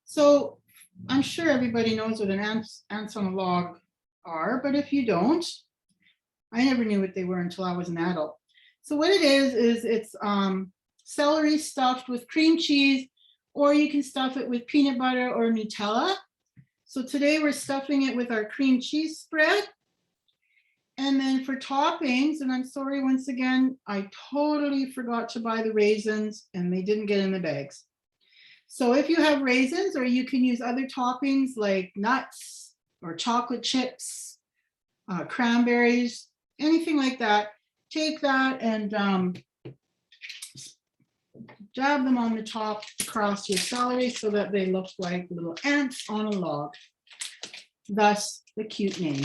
So I'm sure everybody knows what an ants on a log are, but if you don't, I never knew what they were until I was an adult. So what it is it's celery stuffed with cream cheese, or you can stuff it with peanut butter or Nutella. So today we're stuffing it with our cream cheese spread. And then for toppings, and I'm sorry once again, I totally forgot to buy the raisins and they didn't get in the bags. So if you have raisins, or you can use other toppings like nuts or chocolate chips, cranberries, anything like that, take that and dab them on the top across your celery so that they look like little ants on a log. Thus the cute name.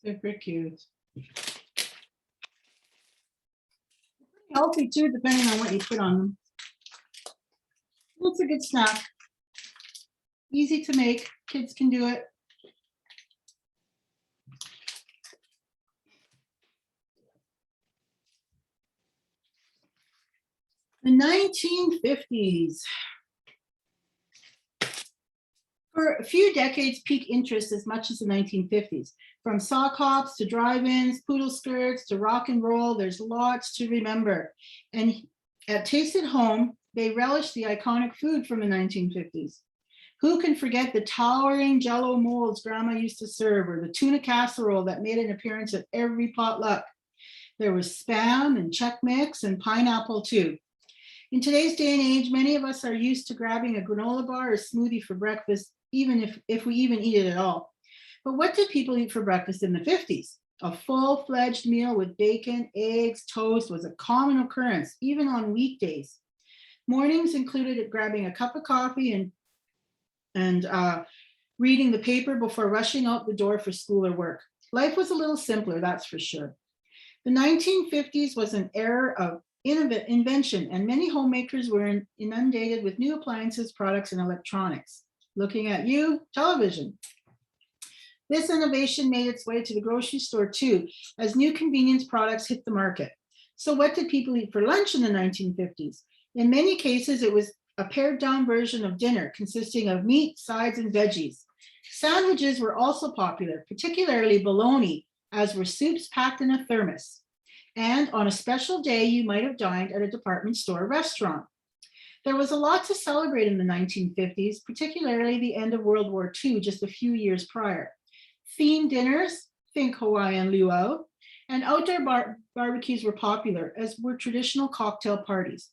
Super cute. Healthy too, depending on what you put on them. It's a good snack. Easy to make, kids can do it. The 1950s. For a few decades, peak interest as much as the 1950s. From sock hops to drive-ins, poodle skirts to rock and roll, there's lots to remember. And at Taste at Home, they relished the iconic food from the 1950s. Who can forget the towering Jell-O molds Grandma used to serve, or the tuna casserole that made an appearance at every potluck? There was Spam and Chex Mix and pineapple too. In today's day and age, many of us are used to grabbing a granola bar or smoothie for breakfast, even if we even eat it at all. But what did people eat for breakfast in the 50s? A full-fledged meal with bacon, eggs, toast was a common occurrence, even on weekdays. Mornings included grabbing a cup of coffee and reading the paper before rushing out the door for school or work. Life was a little simpler, that's for sure. The 1950s was an era of invention, and many homemakers were inundated with new appliances, products, and electronics. Looking at you, television. This innovation made its way to the grocery store too, as new convenience products hit the market. So what did people eat for lunch in the 1950s? In many cases, it was a pared down version of dinner consisting of meat, sides, and veggies. Sandwiches were also popular, particularly bologna, as were soups packed in a thermos. And on a special day, you might have dined at a department store or restaurant. There was a lot to celebrate in the 1950s, particularly the end of World War II, just a few years prior. Themed dinners, think Hawaiian luau, and outdoor barbecues were popular, as were traditional cocktail parties.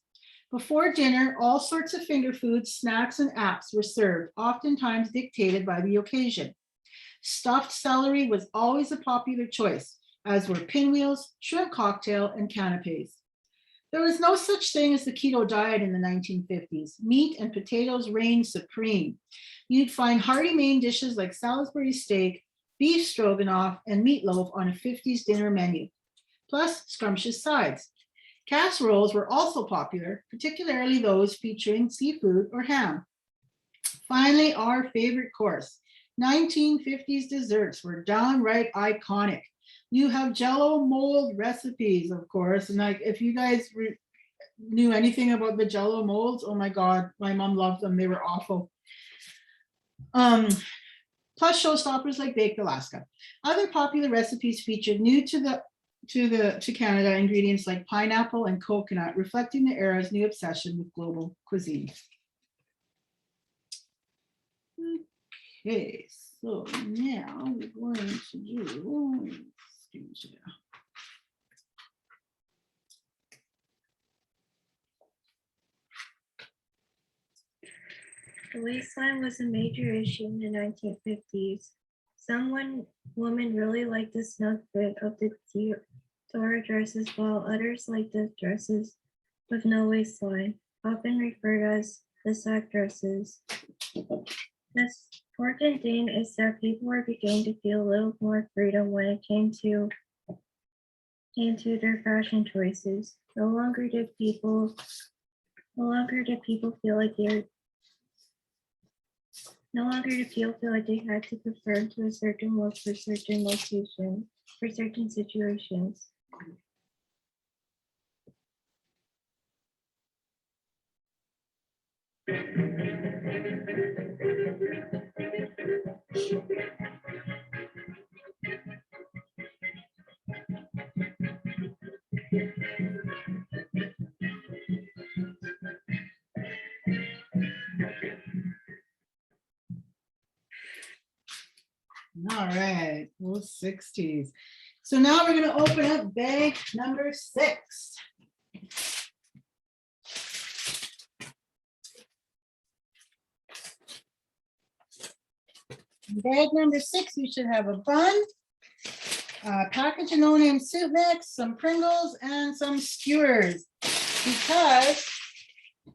Before dinner, all sorts of finger foods, snacks, and apps were served, oftentimes dictated by the occasion. Stuffed celery was always a popular choice, as were pinwheels, shrimp cocktail, and canapes. There was no such thing as the keto diet in the 1950s. Meat and potatoes reigned supreme. You'd find hearty main dishes like Salisbury steak, beef stroganoff, and meatloaf on a 50s dinner menu, plus scrumptious sides. Casseroles were also popular, particularly those featuring seafood or ham. Finally, our favorite course. 1950s desserts were downright iconic. You have Jell-O mold recipes, of course, and like if you guys knew anything about the Jell-O molds, oh my God, my mom loved them. They were awful. Plus showstoppers like baked Alaska. Other popular recipes featured new to Canada ingredients like pineapple and coconut, reflecting the era's new obsession with global cuisine. Okay, so now we're going to do, The waistline was a major issue in the 1950s. Some women really liked the snug fit of the Dora dresses, while others liked the dresses with no waistline, often referred as the sack dresses. The important thing is that people were beginning to feel a little more freedom when it came to their fashion choices. No longer did people feel like they had to conform to a certain look for certain locations, for certain situations. All right, those 60s. So now we're going to open up bag number 6. Bag number 6, you should have a bun, a package of no-name soup mix, some Pringles, and some skewers, because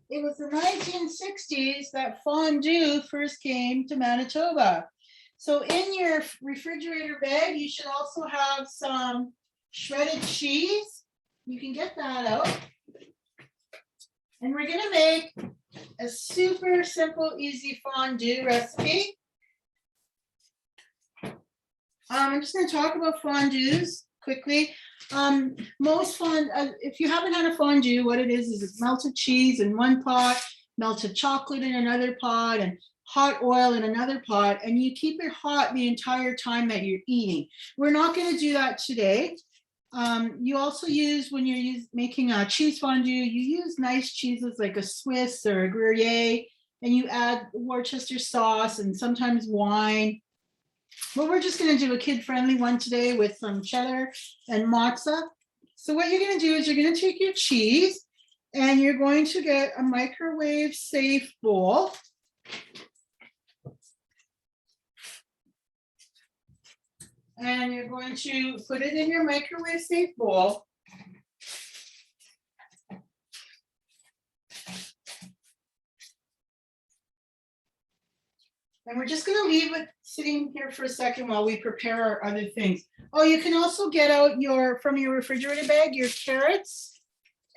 it was the 1960s that fondue first came to Manitoba. So in your refrigerator bag, you should also have some shredded cheese. You can get that out. And we're gonna make a super simple, easy fondue recipe. I'm just gonna talk about fondues quickly. If you haven't had a fondue, what it is it's melted cheese in one pot, melted chocolate in another pot, and hot oil in another pot, and you keep it hot the entire time that you're eating. We're not going to do that today. You also use, when you're making a cheese fondue, you use nice cheeses like a Swiss or a Gruyere, and you add Worcester sauce and sometimes wine. But we're just going to do a kid-friendly one today with some cheddar and mozza. So what you're going to do is you're going to take your cheese and you're going to get a microwave safe bowl. And you're going to put it in your microwave safe bowl. And we're just going to leave it sitting here for a second while we prepare our other things. Oh, you can also get out from your refrigerator bag, your carrots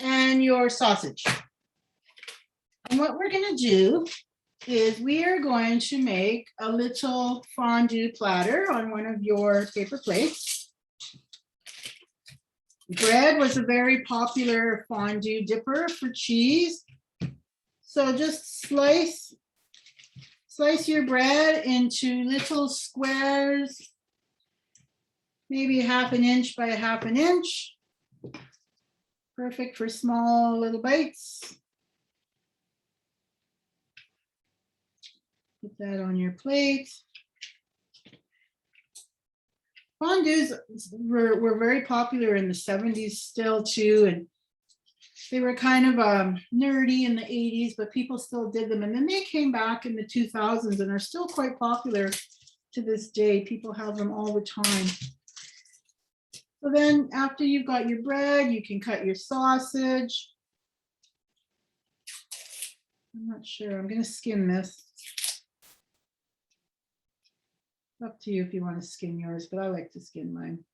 and your sausage. And what we're going to do is we are going to make a little fondue platter on one of your paper plates. Bread was a very popular fondue dipper for cheese. So just slice your bread into little squares, maybe 1/2 inch by 1/2 inch. Perfect for small little bites. Put that on your plate. Fondues were very popular in the 70s still too, and they were kind of nerdy in the 80s, but people still did them. And then they came back in the 2000s and are still quite popular to this day. People have them all the time. So then after you've got your bread, you can cut your sausage. I'm not sure, I'm going to skin this. Up to you if you want to skin yours, but I like to skin mine.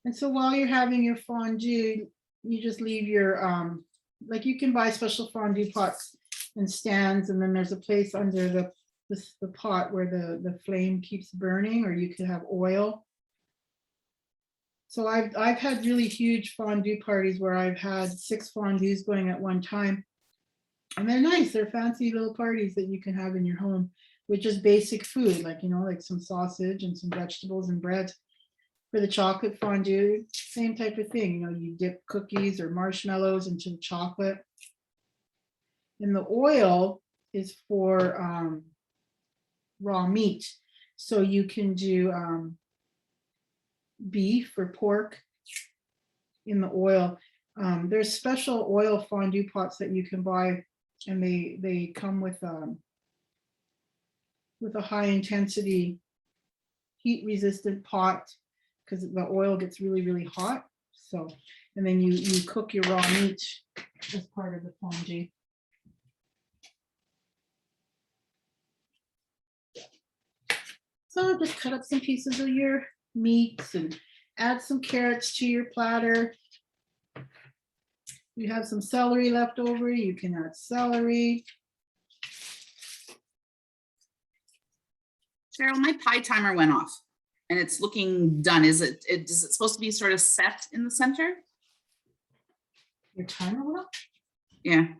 And so while you're having your fondue, you just leave your, like you can buy special fondue pots and stands, and then there's a place under the pot where the flame keeps burning, or you could have oil. So I've had really huge fondue parties where I've had 6 fondues going at one time. And they're nice, they're fancy little parties that you can have in your home with just basic food, like, you know, like some sausage and some vegetables and bread. For the chocolate fondue, same type of thing, you know, you dip cookies or marshmallows into the chocolate. And the oil is for raw meat. So you can do beef or pork in the oil. There's special oil fondue pots that you can buy, and they come with a high intensity heat resistant pot, because the oil gets really, really hot. So, and then you cook your raw meat as part of the fondue. So just cut up some pieces of your meats and add some carrots to your platter. You have some celery left over, you can add celery. Cheryl, my pie timer went off and it's looking done. Is it supposed to be sort of set in the center? Your timer went off? Yeah.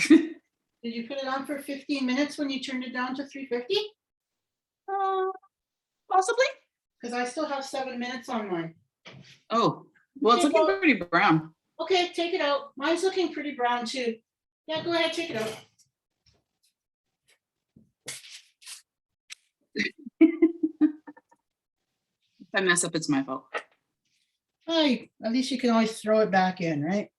Did you put it on for 15 minutes when you turned it down to 350? Possibly. Because I still have 7 minutes on mine. Oh, well, it's looking pretty brown. Okay, take it out. Mine's looking pretty brown too. Yeah, go ahead, take it out. If I mess up, it's my fault. Hey, at least you can always throw it back in, right?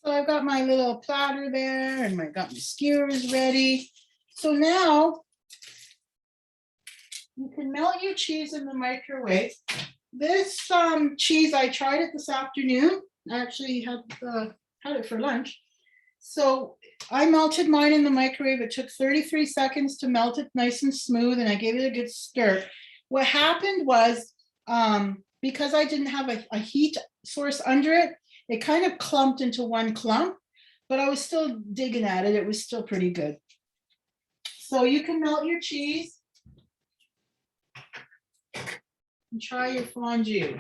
So I've got my little platter there, and I got my skewers ready. So now you can melt your cheese in the microwave. This cheese, I tried it this afternoon. I actually had it for lunch. So I melted mine in the microwave. It took 33 seconds to melt it nice and smooth, and I gave it a good stir. What happened was, because I didn't have a heat source under it, it kind of clumped into one clump, but I was still digging at it. It was still pretty good. So you can melt your cheese. and try your fondue.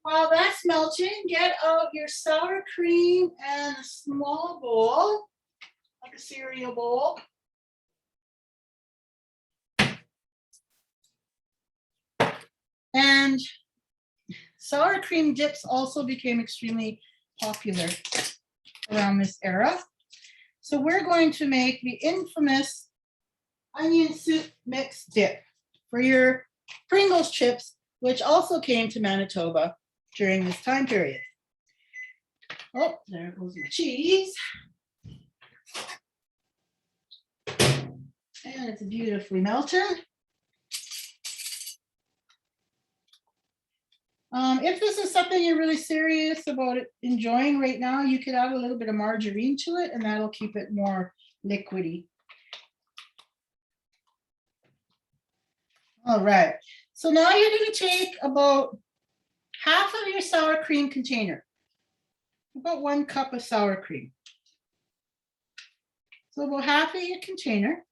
While that's melting, get out your sour cream and a small bowl, like a cereal bowl. And sour cream dips also became extremely popular around this era. So we're going to make the infamous onion soup mix dip for your Pringles chips, which also came to Manitoba during this time period. Oh, there goes my cheese. And it's beautifully melted. If this is something you're really serious about enjoying right now, you could add a little bit of margarine to it, and that'll keep it more liquidy. All right, so now you're going to take about half of your sour cream container, about 1 cup of sour cream. So about half of your container.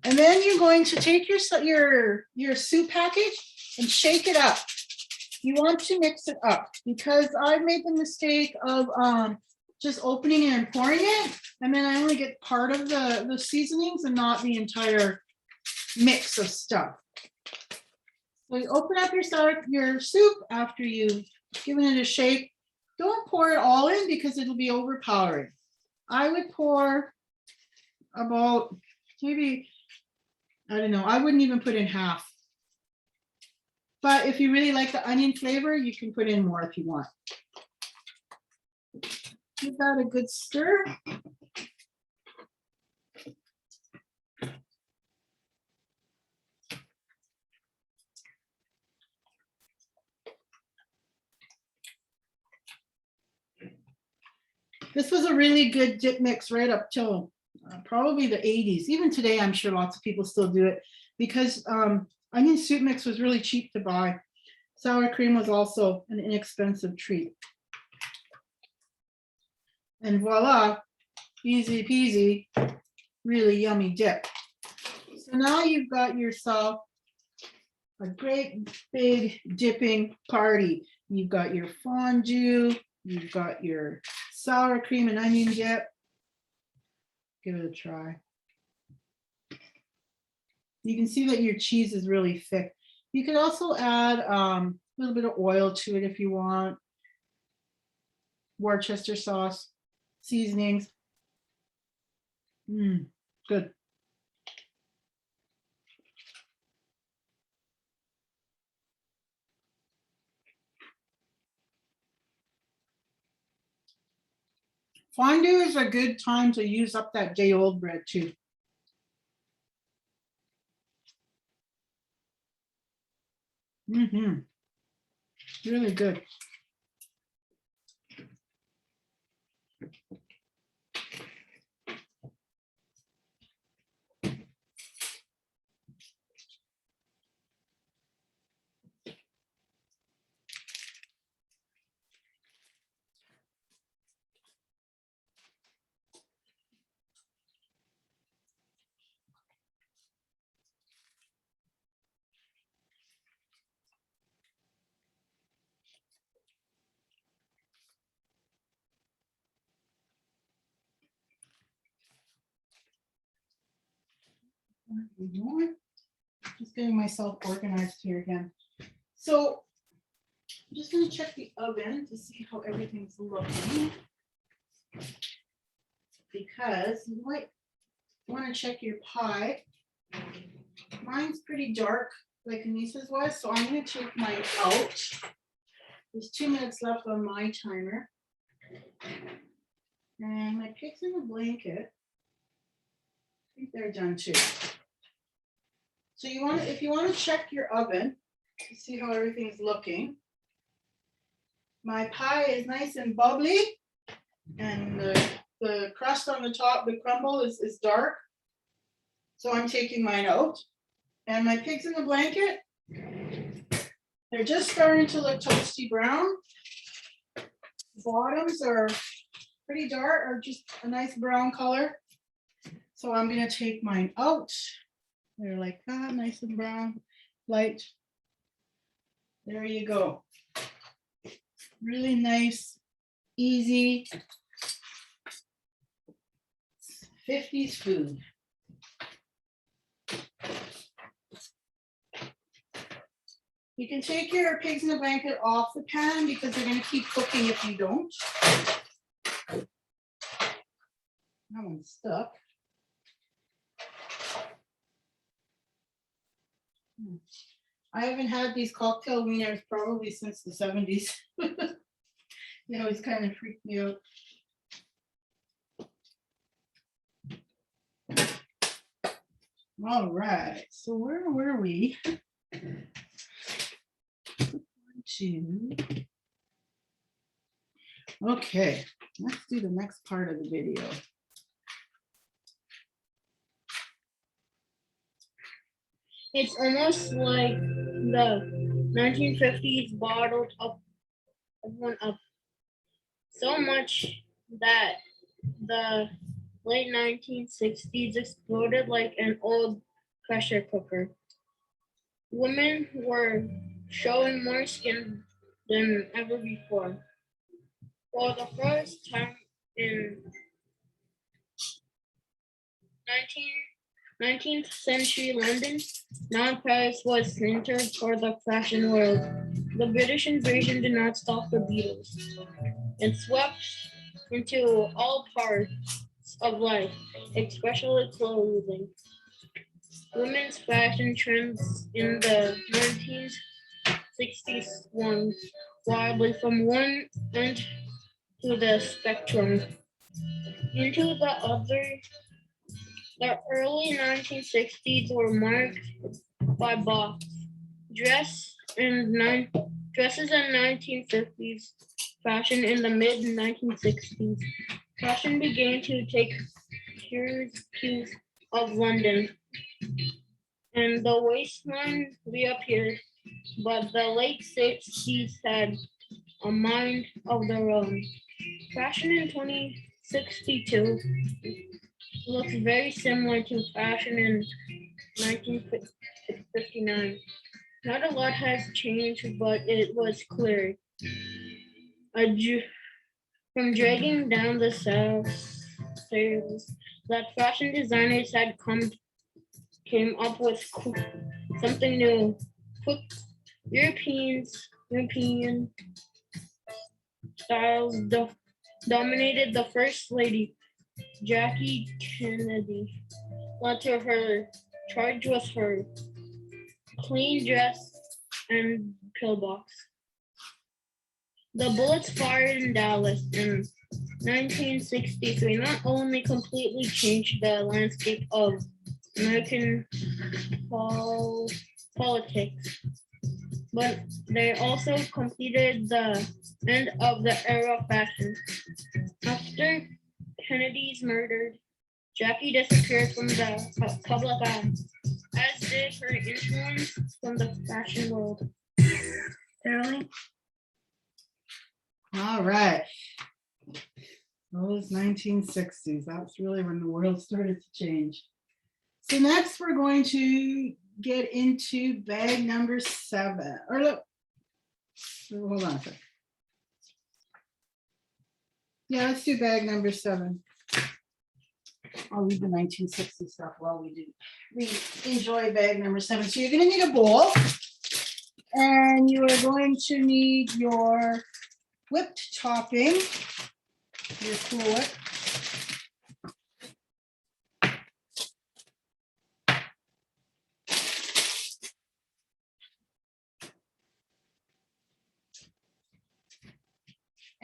And then you're going to take your soup package and shake it up. You want to mix it up because I made the mistake of just opening it and pouring it, and then I only get part of the seasonings and not the entire mix of stuff. So you open up your soup after you've given it a shake. Don't pour it all in because it'll be overpowering. I would pour about maybe, I don't know, I wouldn't even put in half. But if you really like the onion flavor, you can put in more if you want. Give that a good stir. This was a really good dip mix right up till probably the 80s. Even today, I'm sure lots of people still do it because onion soup mix was really cheap to buy. Sour cream was also an inexpensive treat. And voila, easy peasy, really yummy dip. So now you've got yourself a great big dipping party. You've got your fondue, you've got your sour cream and onion dip. Give it a try. You can see that your cheese is really thick. You could also add a little bit of oil to it if you want. Worcester sauce, seasonings. Good. Fondue is a good time to use up that day-old bread too. Really good. Just getting myself organized here again. So I'm just going to check the oven to see how everything's looking. Because you might want to check your pie. Mine's pretty dark, like Anissa's was, so I'm going to take mine out. There's 2 minutes left on my timer. And my pigs in the blanket, I think they're done too. So you want to, if you want to check your oven to see how everything's looking. My pie is nice and bubbly, and the crust on the top, the crumble is dark. So I'm taking mine out. And my pigs in the blanket, they're just starting to look toasty brown. Bottoms are pretty dark or just a nice brown color. So I'm gonna take mine out. They're like that, nice and brown, light. There you go. Really nice, easy 50s food. You can take your pigs in a blanket off the pan because they're going to keep cooking if you don't. That one's stuck. I haven't had these cocktail wieners probably since the 70s. You know, it's kind of freaked me out. All right, so where were we? Okay, let's do the next part of the video. It's almost like the 1950s bottled up everyone up so much that the late 1960s exploded like an old pressure cooker. Women were showing more skin than ever before. For the first time in 19th century London, now Paris was center for the fashion world. The British invasion did not stop the Beatles. It swept into all parts of life, especially clothing. Women's fashion trends in the 1960s swung wildly from one end to the spectrum into the other. The early 1960s were marked by box dresses and 1950s fashion. In the mid 1960s, fashion began to take cues of London, and the waistline reappeared. But the late 60s had a mind of their own. Fashion in 2062 looks very similar to fashion in 1959. Not a lot has changed, but it was clear. From dragging down the stairs that fashion designers had came up with something new. Quick European styles dominated. The First Lady, Jackie Kennedy, led to her charge with her clean dress and pillbox. The bullets fired in Dallas in 1963 not only completely changed the landscape of American politics, but they also completed the end of the era of fashion. After Kennedy's murder, Jackie disappeared from the public eye, as did her influence from the fashion world. Caroline? All right. Those 1960s, that's really when the world started to change. So next we're going to get into bag number 7. Or look, hold on a sec. Yeah, let's do bag number 7. I'll read the 1960 stuff while we enjoy bag number 7. So you're going to need a bowl, and you are going to need your whipped topping, your Cool Whip.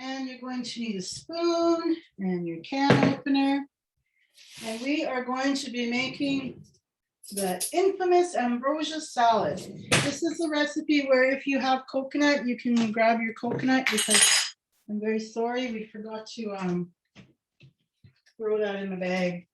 And you're going to need a spoon and your can opener. And we are going to be making the infamous ambrosia salad. This is the recipe where if you have coconut, you can grab your coconut, because I'm very sorry we forgot to throw that in the bag.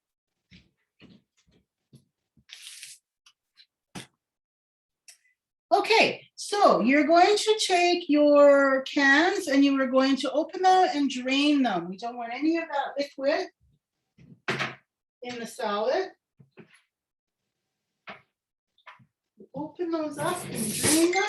Okay, so you're going to take your cans and you are going to open them and drain them. We don't want any of that liquid in the salad. Open those up and drain them.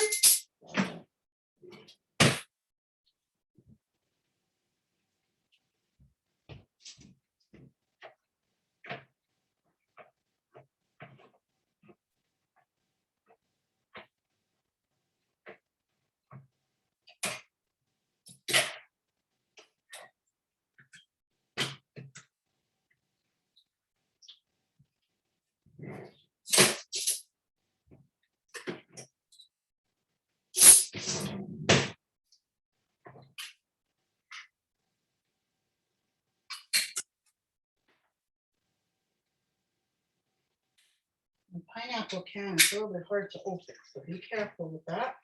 The pineapple can is a little bit hard to open, so be careful with that.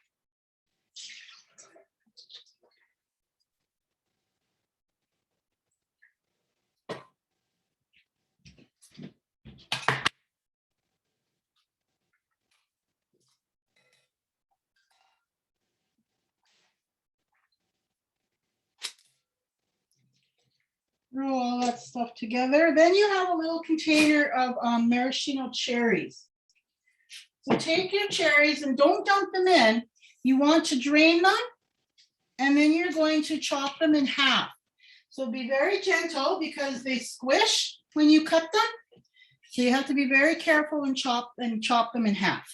Throw all that stuff together. Then you have a little container of maraschino cherries. So take your cherries and don't dump them in. You want to drain them, and then you're going to chop them in half. So be very gentle because they squish when you cut them. So you have to be very careful and chop them in half.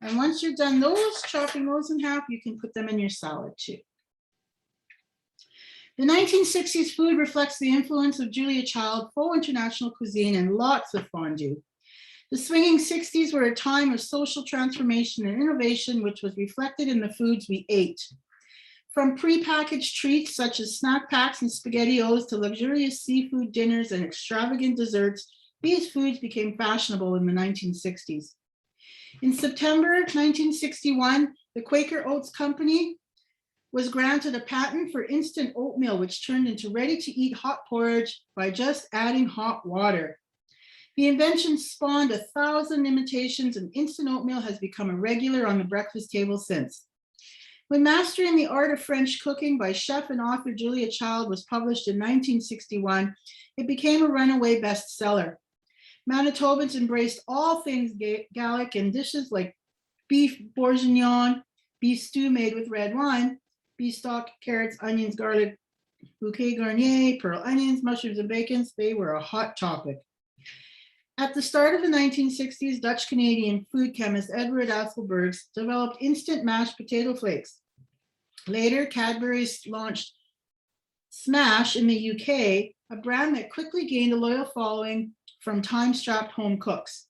And once you're done chopping those in half, you can put them in your salad too. The 1960s food reflects the influence of Julia Child, faux international cuisine, and lots of fondue. The swinging 60s were a time of social transformation and innovation, which was reflected in the foods we ate. From prepackaged treats such as snack packs and SpaghettiOs to luxurious seafood dinners and extravagant desserts, these foods became fashionable in the 1960s. In September 1961, the Quaker Oats Company was granted a patent for instant oatmeal, which turned into ready-to-eat hot porridge by just adding hot water. The invention spawned 1,000 imitations, and instant oatmeal has become a regular on the breakfast table since. When Mastering the Art of French Cooking by chef and author Julia Child was published in 1961, it became a runaway bestseller. Manitobans embraced all things Gallic, and dishes like beef bourguignon, beef stew made with red wine, beef stock, carrots, onions, garlic, bouquet garnier, pearl onions, mushrooms, and bacons, they were a hot topic. At the start of the 1960s, Dutch-Canadian food chemist Edward Asselbergs developed instant mashed potato flakes. Later, Cadbury's launched Smash in the UK, a brand that quickly gained a loyal following from time-strapped home cooks.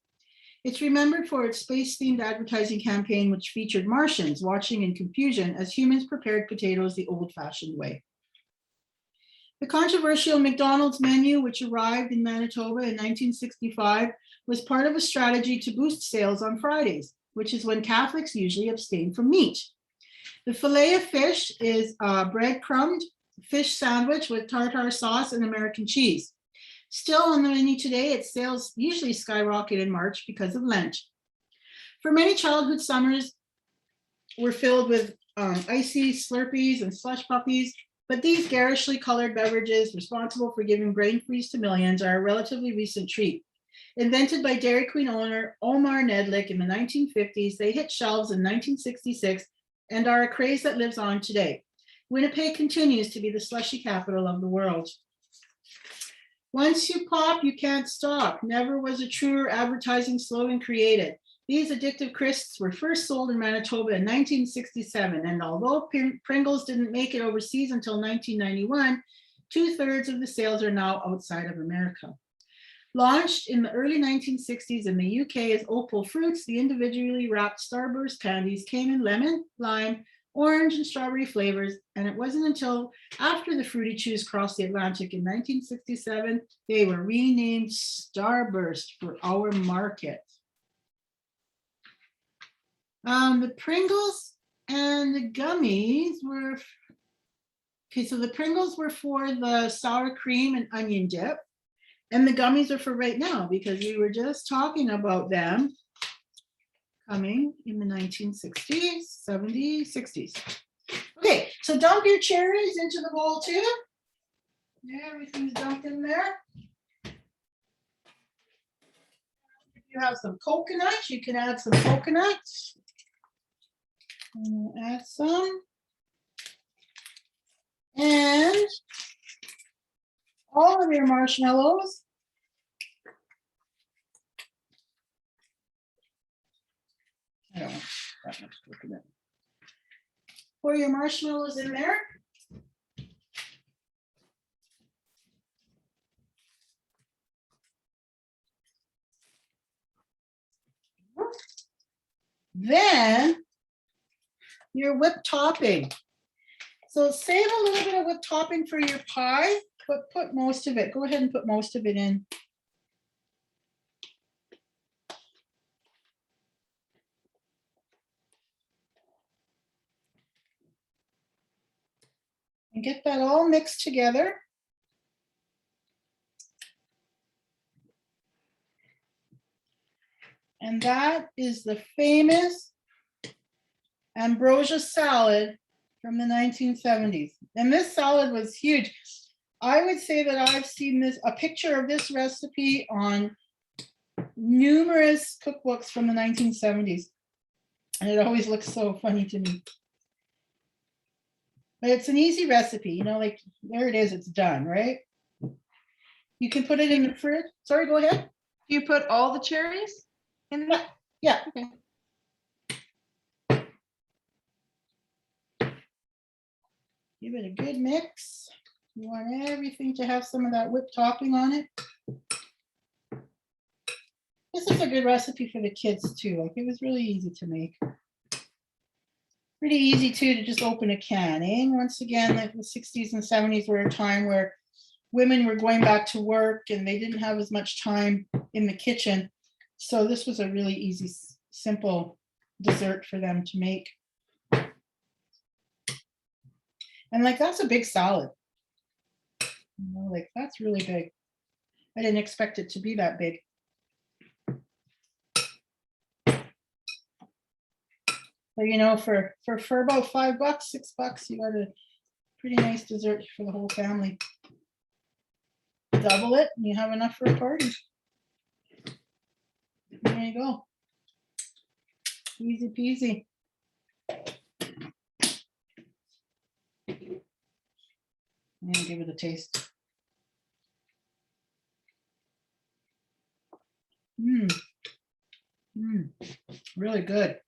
It's remembered for its space-themed advertising campaign, which featured Martians watching in confusion as humans prepared potatoes the old-fashioned way. The controversial McDonald's menu, which arrived in Manitoba in 1965, was part of a strategy to boost sales on Fridays, which is when Catholics usually abstain from meat. The filet of fish is a breadcrumbed fish sandwich with tartare sauce and American cheese. Still on the menu today, its sales usually skyrocket in March because of Lent. For many, childhood summers were filled with icy Slurpees and slush puppies, but these garishly colored beverages, responsible for giving brain freeze to millions, are a relatively recent treat. Invented by Dairy Queen owner Omar Nedlick in the 1950s, they hit shelves in 1966 and are a craze that lives on today. Winnipeg continues to be the slushy capital of the world. Once you pop, you can't stop. Never was a truer advertising slogan created. These addictive crisps were first sold in Manitoba in 1967, and although Pringles didn't make it overseas until 1991, 2/3 of the sales are now outside of America. Launched in the early 1960s in the UK as Opal Fruits, the individually wrapped Starburst candies came in lemon, lime, orange, and strawberry flavors, and it wasn't until after the Fruity Chews crossed the Atlantic in 1967, they were renamed Starburst for our market. The Pringles and the gummies were, so the Pringles were for the sour cream and onion dip, and the gummies are for right now because we were just talking about them coming in the 1960s, 70s, 60s. Okay, so dump your cherries into the bowl too. Yeah, everything's dumped in there. If you have some coconuts, you can add some coconuts. And we'll add some. And all of your marshmallows. I don't want that much coconut. Pour your marshmallows in there. Then your whipped topping. So save a little bit of whipped topping for your pie, but put most of it. Go ahead and put most of it in. And get that all mixed together. And that is the famous ambrosia salad from the 1970s. And this salad was huge. I would say that I've seen a picture of this recipe on numerous cookbooks from the 1970s. And it always looks so funny to me. But it's an easy recipe, you know, like there it is, it's done, right? You can put it in the fridge. Sorry, go ahead. Do you put all the cherries in there? Yeah. Okay. Give it a good mix. You want everything to have some of that whipped topping on it. This is a good recipe for the kids too. Like it was really easy to make. Pretty easy too to just open a can, eh? And once again, like the 60s and 70s were a time where women were going back to work and they didn't have as much time in the kitchen. So this was a really easy, simple dessert for them to make. And like, that's a big salad. You know, like that's really big. I didn't expect it to be that big. So, you know, for about $5, $6, you got a pretty nice dessert for the whole family. Double it and you have enough for a party. There you go. Easy peasy. I'm gonna give it a taste. Really good.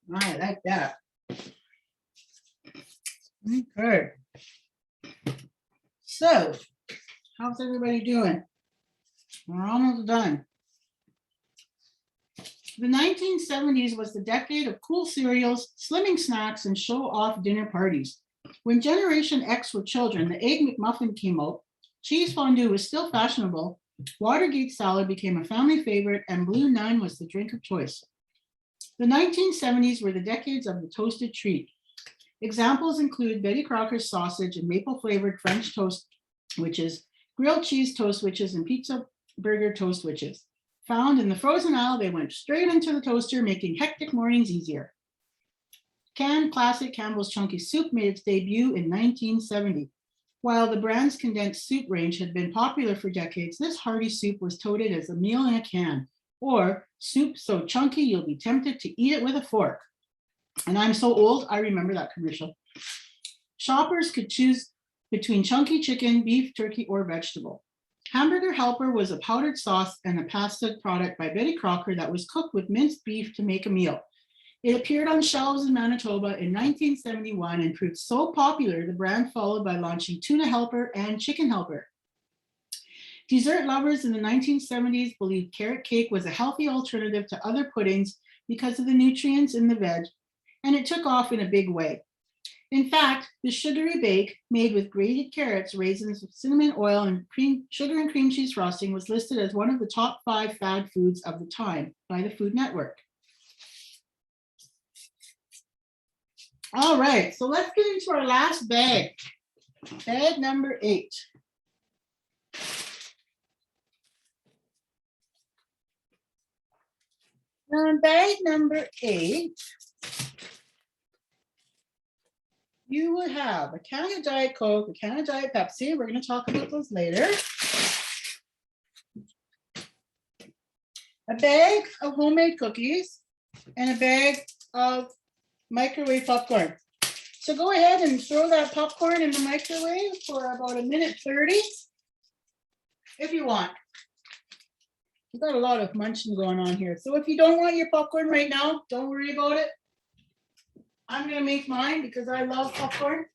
I like that. Okay. So, how's everybody doing? We're almost done. The 1970s was the decade of cool cereals, slimming snacks, and show-off dinner parties. When Generation X were children, the Egg McMuffin came out, cheese fondue was still fashionable, Watergate salad became a family favorite, and Blue Nun was the drink of choice. The 1970s were the decades of the toasted treat. Examples include Betty Crocker's sausage and maple-flavored French toast witches, grilled cheese toast witches, and pizza burger toast witches. Found in the frozen aisle, they went straight into the toaster, making hectic mornings easier. Canned classic Campbell's Chunky Soup made its debut in 1970. While the brand's condensed soup range had been popular for decades, this hearty soup was touted as a meal in a can, or soup so chunky you'll be tempted to eat it with a fork. And I'm so old, I remember that commercial. Shoppers could choose between chunky chicken, beef, turkey, or vegetable. Hamburger Helper was a powdered sauce and a pasta product by Betty Crocker that was cooked with minced beef to make a meal. It appeared on shelves in Manitoba in 1971 and proved so popular, the brand followed by launching Tuna Helper and Chicken Helper. Dessert lovers in the 1970s believed carrot cake was a healthy alternative to other puddings because of the nutrients in the veg, and it took off in a big way. In fact, the sugary bake made with grated carrots, raisins, cinnamon oil, and sugar and cream cheese frosting was listed as one of the top 5 fad foods of the time by the Food Network. All right, so let's get into our last bag. Bag number 8. Bag number 8. You would have a can of Diet Coke, a can of Diet Pepsi. We're going to talk about those later. A bag of homemade cookies and a bag of microwave popcorn. So go ahead and throw that popcorn in the microwave for about 1:30 if you want. We've got a lot of munching going on here. So if you don't want your popcorn right now, don't worry about it. I'm gonna make mine because I love popcorn.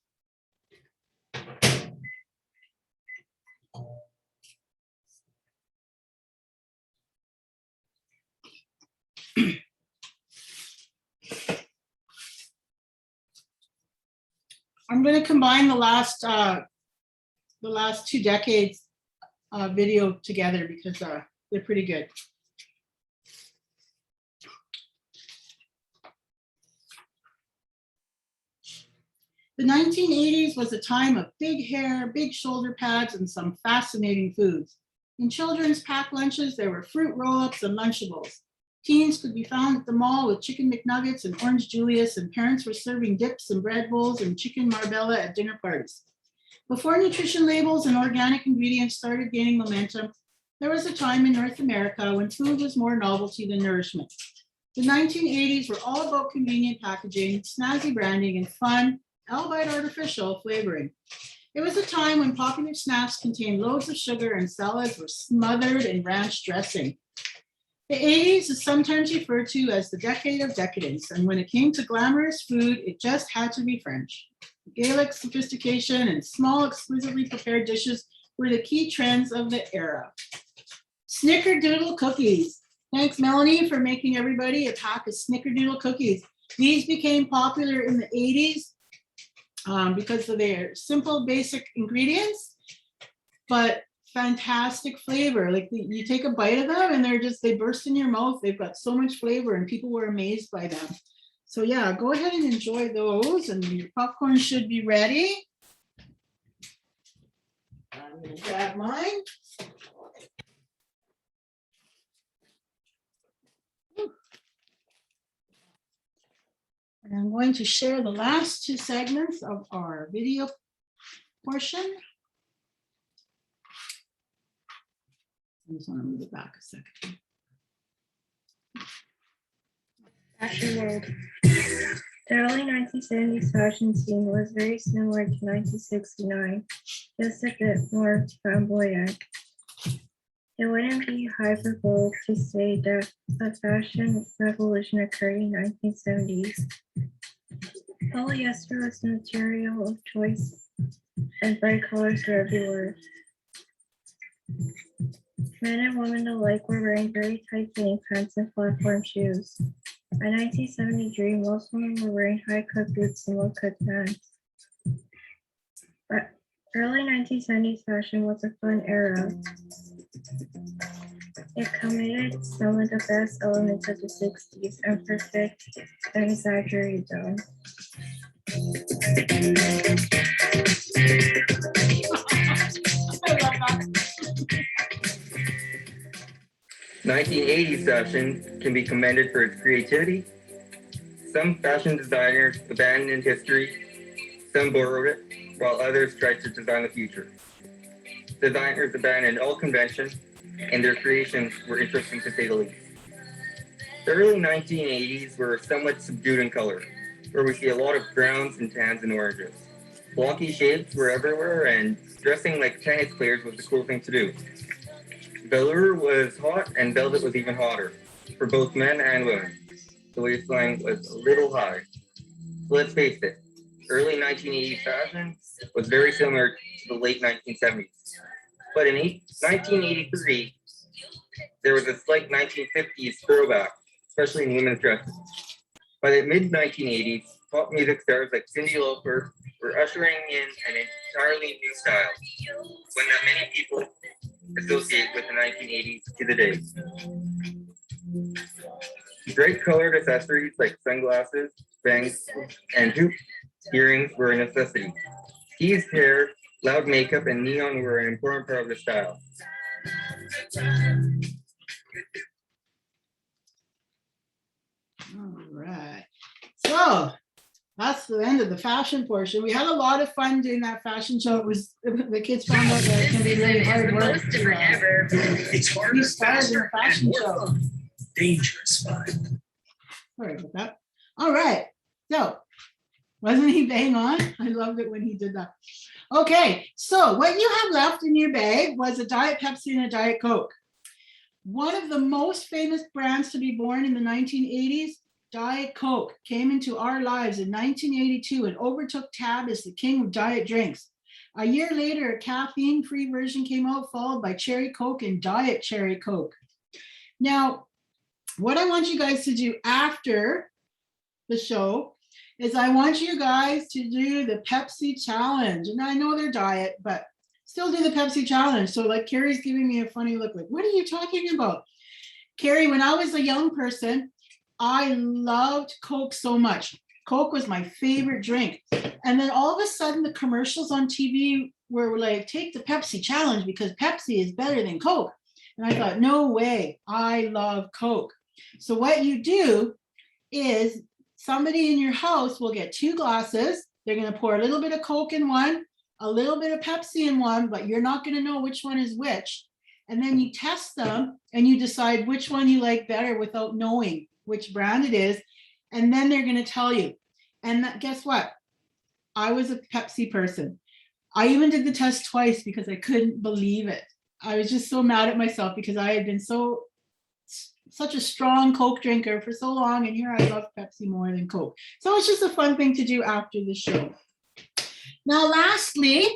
I'm gonna combine the last 2 decades video together because they're pretty good. The 1980s was a time of big hair, big shoulder pads, and some fascinating foods. In children's packed lunches, there were fruit roll-ups and Lunchables. Teens could be found at the mall with chicken McNuggets and orange Julius, and parents were serving dips and bread bowls and chicken Marbella at dinner parties. Before nutrition labels and organic ingredients started gaining momentum, there was a time in North America when food was more novelty than nourishment. The 1980s were all about convenient packaging, snazzy branding, and fun, albeit artificial, flavoring. It was a time when popular snacks contained loads of sugar and salads were smothered in ranch dressing. The 80s is sometimes referred to as the decade of decadence, and when it came to glamorous food, it just had to be French. Gaelic sophistication and small, exquisitely prepared dishes were the key trends of the era. Snickerdoodle cookies. Thanks, Melanie, for making everybody a pack of Snickerdoodle cookies. These became popular in the 80s because of their simple, basic ingredients, but fantastic flavor. Like you take a bite of them and they burst in your mouth. They've got so much flavor and people were amazed by them. So yeah, go ahead and enjoy those, and your popcorn should be ready. I'm gonna grab mine. And I'm going to share the last 2 segments of our video portion. I just want to move it back a second. Fashion world. The early 1970s fashion scene was very similar to 1969, just a bit more flamboyant. It wouldn't be hyperbole to say that a fashion revolution occurred in the 1970s. Polyester was the material of choice, and bright colors were everywhere. Men and women alike were wearing very tight-fitting pants and platform shoes. By 1973, most women were wearing high-cut boots and low-cut pants. But early 1970s fashion was a fun era. It committed some of the best elements of the 60s and perfect and exaggerated them. I love that. 1980s fashion can be commended for its creativity. Some fashion designers abandoned history, some borrowed it, while others tried to design the future. Designers abandoned all convention, and their creations were interesting to say the least. The early 1980s were somewhat subdued in color, where we see a lot of browns and tans and oranges. Blocky shapes were everywhere, and dressing like tennis players was the cool thing to do. Velour was hot, and velvet was even hotter, for both men and women. The waistline was a little high. So let's face it, early 1980s fashion was very similar to the late 1970s. But in 1983, there was a slight 1950s throwback, especially in women's dresses. By the mid-1980s, pop music stars like Cyndi Lauper were ushering in an entirely new style, one that many people associate with the 1980s to the day. Bright colored accessories like sunglasses, bangs, and hoop earrings were a necessity. Teased hair, loud makeup, and neon were an important part of the style. the end of the fashion portion. We had a lot of fun doing that fashion show. It was, the kids found out that it can be really hard work. It's harder, We started in faster, a fashion and more show. fun. Dangerous fun. Sorry about that. All right, so wasn't he bang on? I loved it when he did that. Okay, so what you have left in your bag was a Diet Pepsi and a Diet Coke. One of the most famous brands to be born in the 1980s, Diet Coke, came into our lives in 1982 and overtook Tab as the king of diet drinks. A year later, a caffeine-free version came out, followed by Cherry Coke and Diet Cherry Coke. Now, what I want you guys to do after the show is I want you guys to do the Pepsi challenge. And I know they're diet, but still do the Pepsi challenge. So like Carrie's giving me a funny look like, what are you talking about? Carrie, when I was a young person, I loved Coke so much. Coke was my favorite drink. And then all of a sudden the commercials on TV were like, take the Pepsi challenge because Pepsi is better than Coke. And I thought, no way, I love Coke. So what you do is somebody in your house will get 2 glasses. They're going to pour a little bit of Coke in one, a little bit of Pepsi in one, but you're not going to know which one is which. And then you test them and you decide which one you like better without knowing which brand it is. And then they're going to tell you. And guess what? I was a Pepsi person. I even did the test twice because I couldn't believe it. I was just so mad at myself because I had been such a strong Coke drinker for so long, and here I love Pepsi more than Coke. So it's just a fun thing to do after the show. Now, lastly,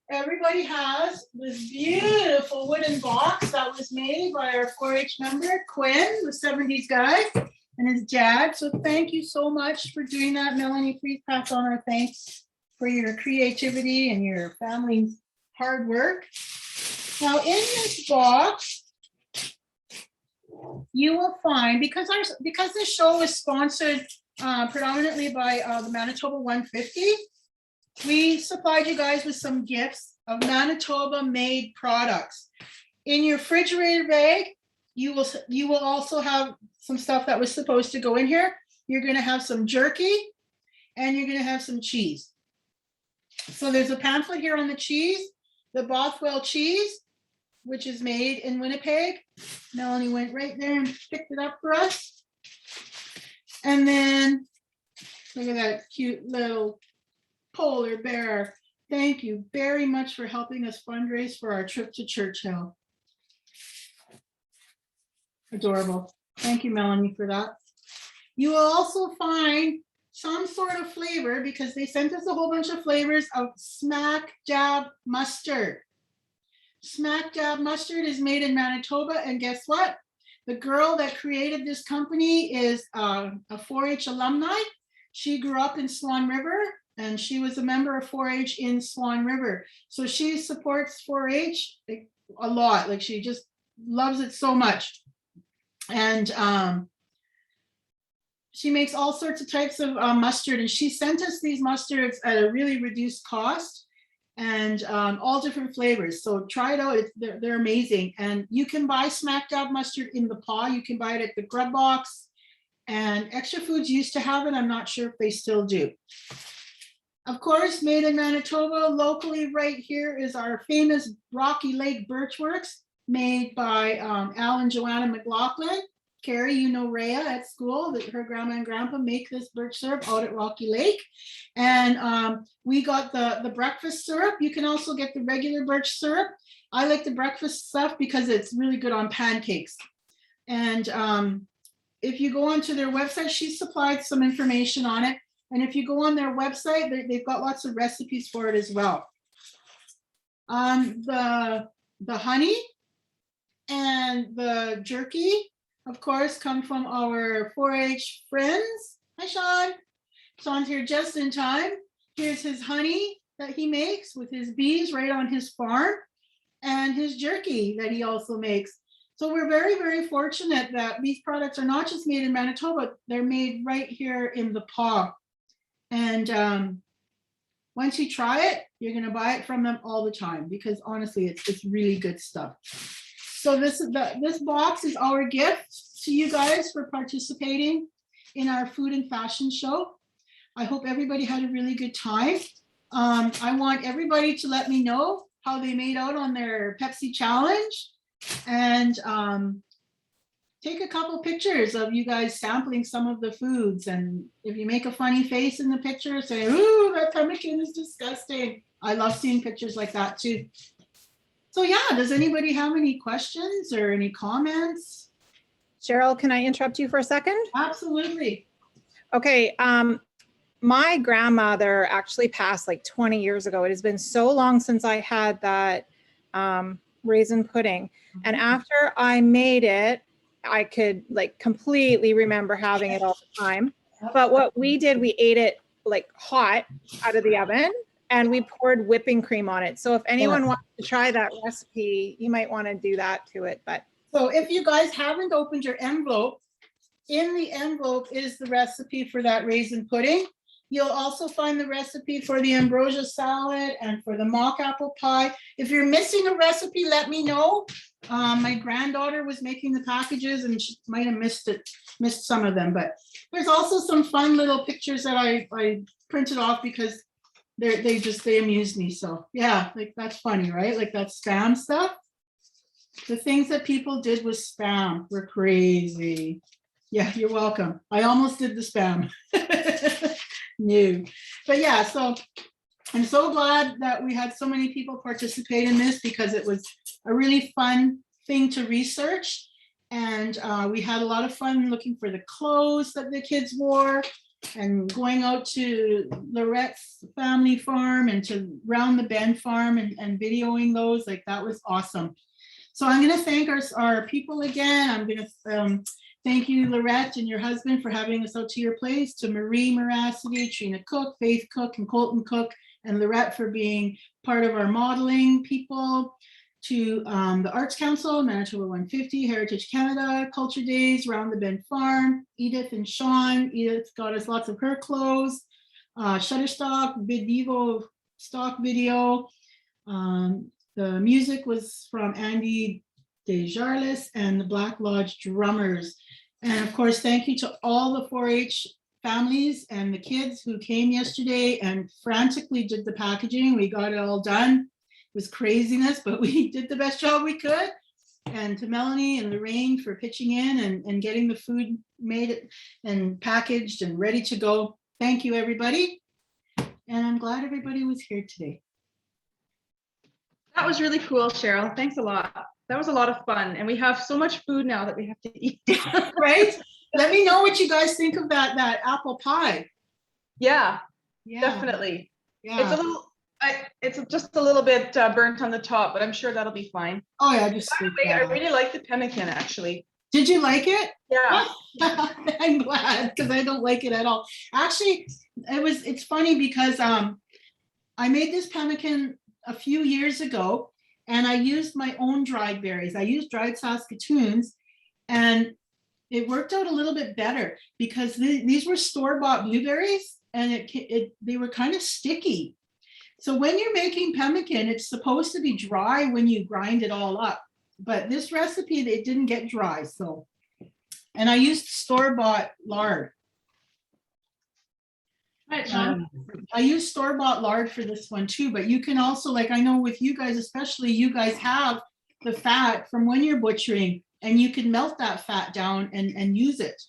everybody has this beautiful wooden box that was made by our 4-H member, Quinn, the 70s guy, and his dad. So thank you so much for doing that, Melanie. Please pass on our thanks for your creativity and your family's hard work. Now, in this box, you will find, because this show is sponsored predominantly by the Manitoba 150, we supplied you guys with some gifts of Manitoba made products. In your refrigerator bag, you will also have some stuff that was supposed to go in here. You're going to have some jerky and you're going to have some cheese. So there's a pamphlet here on the cheese, the Bothwell cheese, which is made in Winnipeg. Melanie went right there and picked it up for us. And then look at that cute little polar bear. Thank you very much for helping us fundraise for our trip to Churchill. Adorable. Thank you, Melanie, for that. You will also find some sort of flavor because they sent us a whole bunch of flavors of Smack Jab mustard. Smack Jab mustard is made in Manitoba, and guess what? The girl that created this company is a 4-H alumni. She grew up in Swan River, and she was a member of 4-H in Swan River. So she supports 4-H a lot. Like, she just loves it so much. And she makes all sorts of types of mustard, and she sent us these mustards at a really reduced cost, and all different flavors. So try it out. They're amazing. And you can buy Smack Jab mustard in the paw. You can buy it at the Grub Box, and Extra Foods used to have it. I'm not sure if they still do. Of course, made in Manitoba. Locally right here is our famous Rocky Lake Birchworks, made by Al and Joanna McLaughlin. Carrie, you know Rhea at school, that her grandma and grandpa make this birch syrup out at Rocky Lake. And we got the breakfast syrup. You can also get the regular birch syrup. I like the breakfast stuff because it's really good on pancakes. And if you go onto their website, she supplied some information on it. And if you go on their website, they've got lots of recipes for it as well. The honey and the jerky, of course, come from our 4-H friends. Hi, Sean. Sean's here just in time. Here's his honey that he makes with his bees right on his farm, and his jerky that he also makes. So we're very, very fortunate that these products are not just made in Manitoba, they're made right here in the paw. And once you try it, you're going to buy it from them all the time, because honestly, it's really good stuff. So this box is our gift to you guys for participating in our food and fashion show. I hope everybody had a really good time. I want everybody to let me know how they made out on their Pepsi challenge, and take a couple pictures of you guys sampling some of the foods. And if you make a funny face in the picture, say, "Ooh, that pemmican is disgusting." I love seeing pictures like that too. So yeah, does anybody have any questions or any comments? Cheryl, can I interrupt you for a second? Absolutely. Okay, my grandmother actually passed like 20 years ago. It has been so long since I had that raisin pudding. And after I made it, I could like completely remember having it all the time. But what we did, we ate it like hot out of the oven, and we poured whipping cream on it. So if anyone wants to try that recipe, you might want to do that to it. But So if you guys haven't opened your envelope, in the envelope is the recipe for that raisin pudding. You'll also find the recipe for the ambrosia salad and for the mock apple pie. If you're missing a recipe, let me know. My granddaughter was making the packages and she might have missed some of them, but there's also some fun little pictures that I printed off because they amused me. So yeah, like that's funny, right? Like that spam stuff. The things that people did with spam were crazy. Yeah, you're welcome. I almost did the spam. No, but yeah, so I'm so glad that we had so many people participate in this because it was a really fun thing to research. And we had a lot of fun looking for the clothes that the kids wore and going out to Lorette's family farm and to Round the Bend farm and videoing those. Like that was awesome. So I'm going to thank our people again. I'm going to thank you, Lorette, and your husband for having us out to your place, to Marie Moracity, Trina Cook, Faith Cook, and Colton Cook, and Lorette for being part of our modeling people, to the Arts Council, Manitoba 150, Heritage Canada, Culture Days, Round the Bend Farm, Edith and Sean. Edith got us lots of her clothes, Shutterstock, Vivo stock video. The music was from Andy Desjarlis and the Black Lodge drummers. And of course, thank you to all the 4-H families and the kids who came yesterday and frantically did the packaging. We got it all done. It was craziness, but we did the best job we could. And to Melanie and Lorraine for pitching in and getting the food made and packaged and ready to go. Thank you, everybody. And I'm glad everybody was here today. That was really cool, Cheryl. Thanks a lot. That was a lot of fun. And we have so much food now that we have to eat. Right? Let me know what you guys think of that apple pie. Yeah, Yeah, definitely. yeah. It's a little, it's just a little bit burnt on the top, but I'm sure that'll be fine. Oh yeah, just By the way, I really like the pemmican actually. Did you like it? Yeah. I'm glad because I don't like it at all. Actually, it's funny because I made this pemmican a few years ago and I used my own dried berries. I used dried Saskatoons and it worked out a little bit better because these were store-bought blueberries and they were kind of sticky. So when you're making pemmican, it's supposed to be dry when you grind it all up. But this recipe, it didn't get dry. So, and I used store-bought lard. Right, Sean. I use store-bought lard for this one too, but you can also, like I know with you guys, especially you guys have the fat from when you're butchering and you can melt that fat down and use it.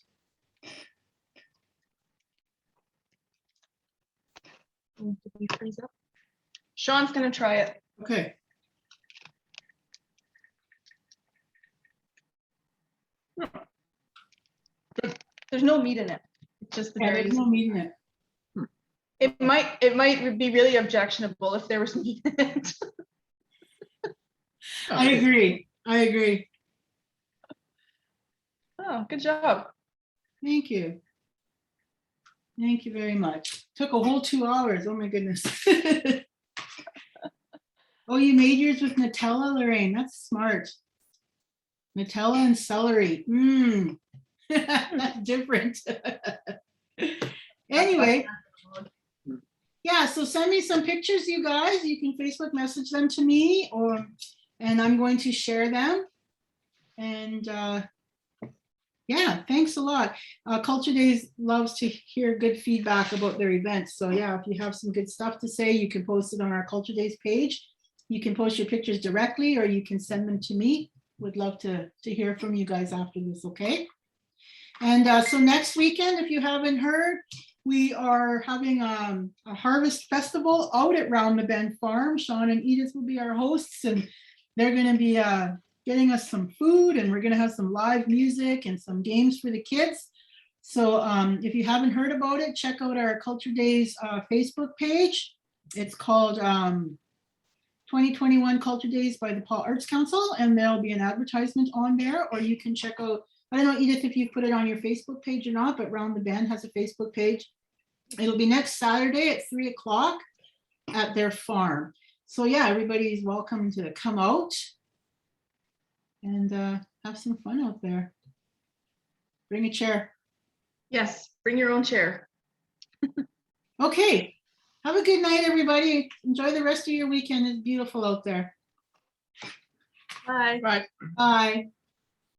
Sean's gonna try it. Okay. There's no meat in it. It's just the Yeah, berries. there's no meat in it. It might be really objectionable if there was meat in it. I agree. I agree. Oh, good job. Thank you. Thank you very much. Took a whole 2 hours. Oh my goodness. Oh, you made yours with Nutella, Lorraine. That's smart. Nutella and celery. That's different. Anyway. Yeah, so send me some pictures, you guys. You can Facebook message them to me and I'm going to share them. And Yeah, thanks a lot. Culture Days loves to hear good feedback about their events. So yeah, if you have some good stuff to say, you can post it on our Culture Days page. You can post your pictures directly, or you can send them to me. Would love to hear from you guys after this, okay? And so next weekend, if you haven't heard, we are having a harvest festival out at Round the Bend Farm. Sean and Edith will be our hosts, and they're going to be getting us some food, and we're going to have some live music and some games for the kids. So if you haven't heard about it, check out our Culture Days Facebook page. It's called 2021 Culture Days by the Paul Arts Council, and there'll be an advertisement on there, or you can check out, I don't know, Edith, if you put it on your Facebook page or not, but Round the Bend has a Facebook page. It'll be next Saturday at 3 o'clock at their farm. So yeah, everybody's welcome to come out and have some fun out there. Bring a chair. Yes, bring your own chair. Okay, have a good night, everybody. Enjoy the rest of your weekend. It's beautiful out there. Bye. Bye.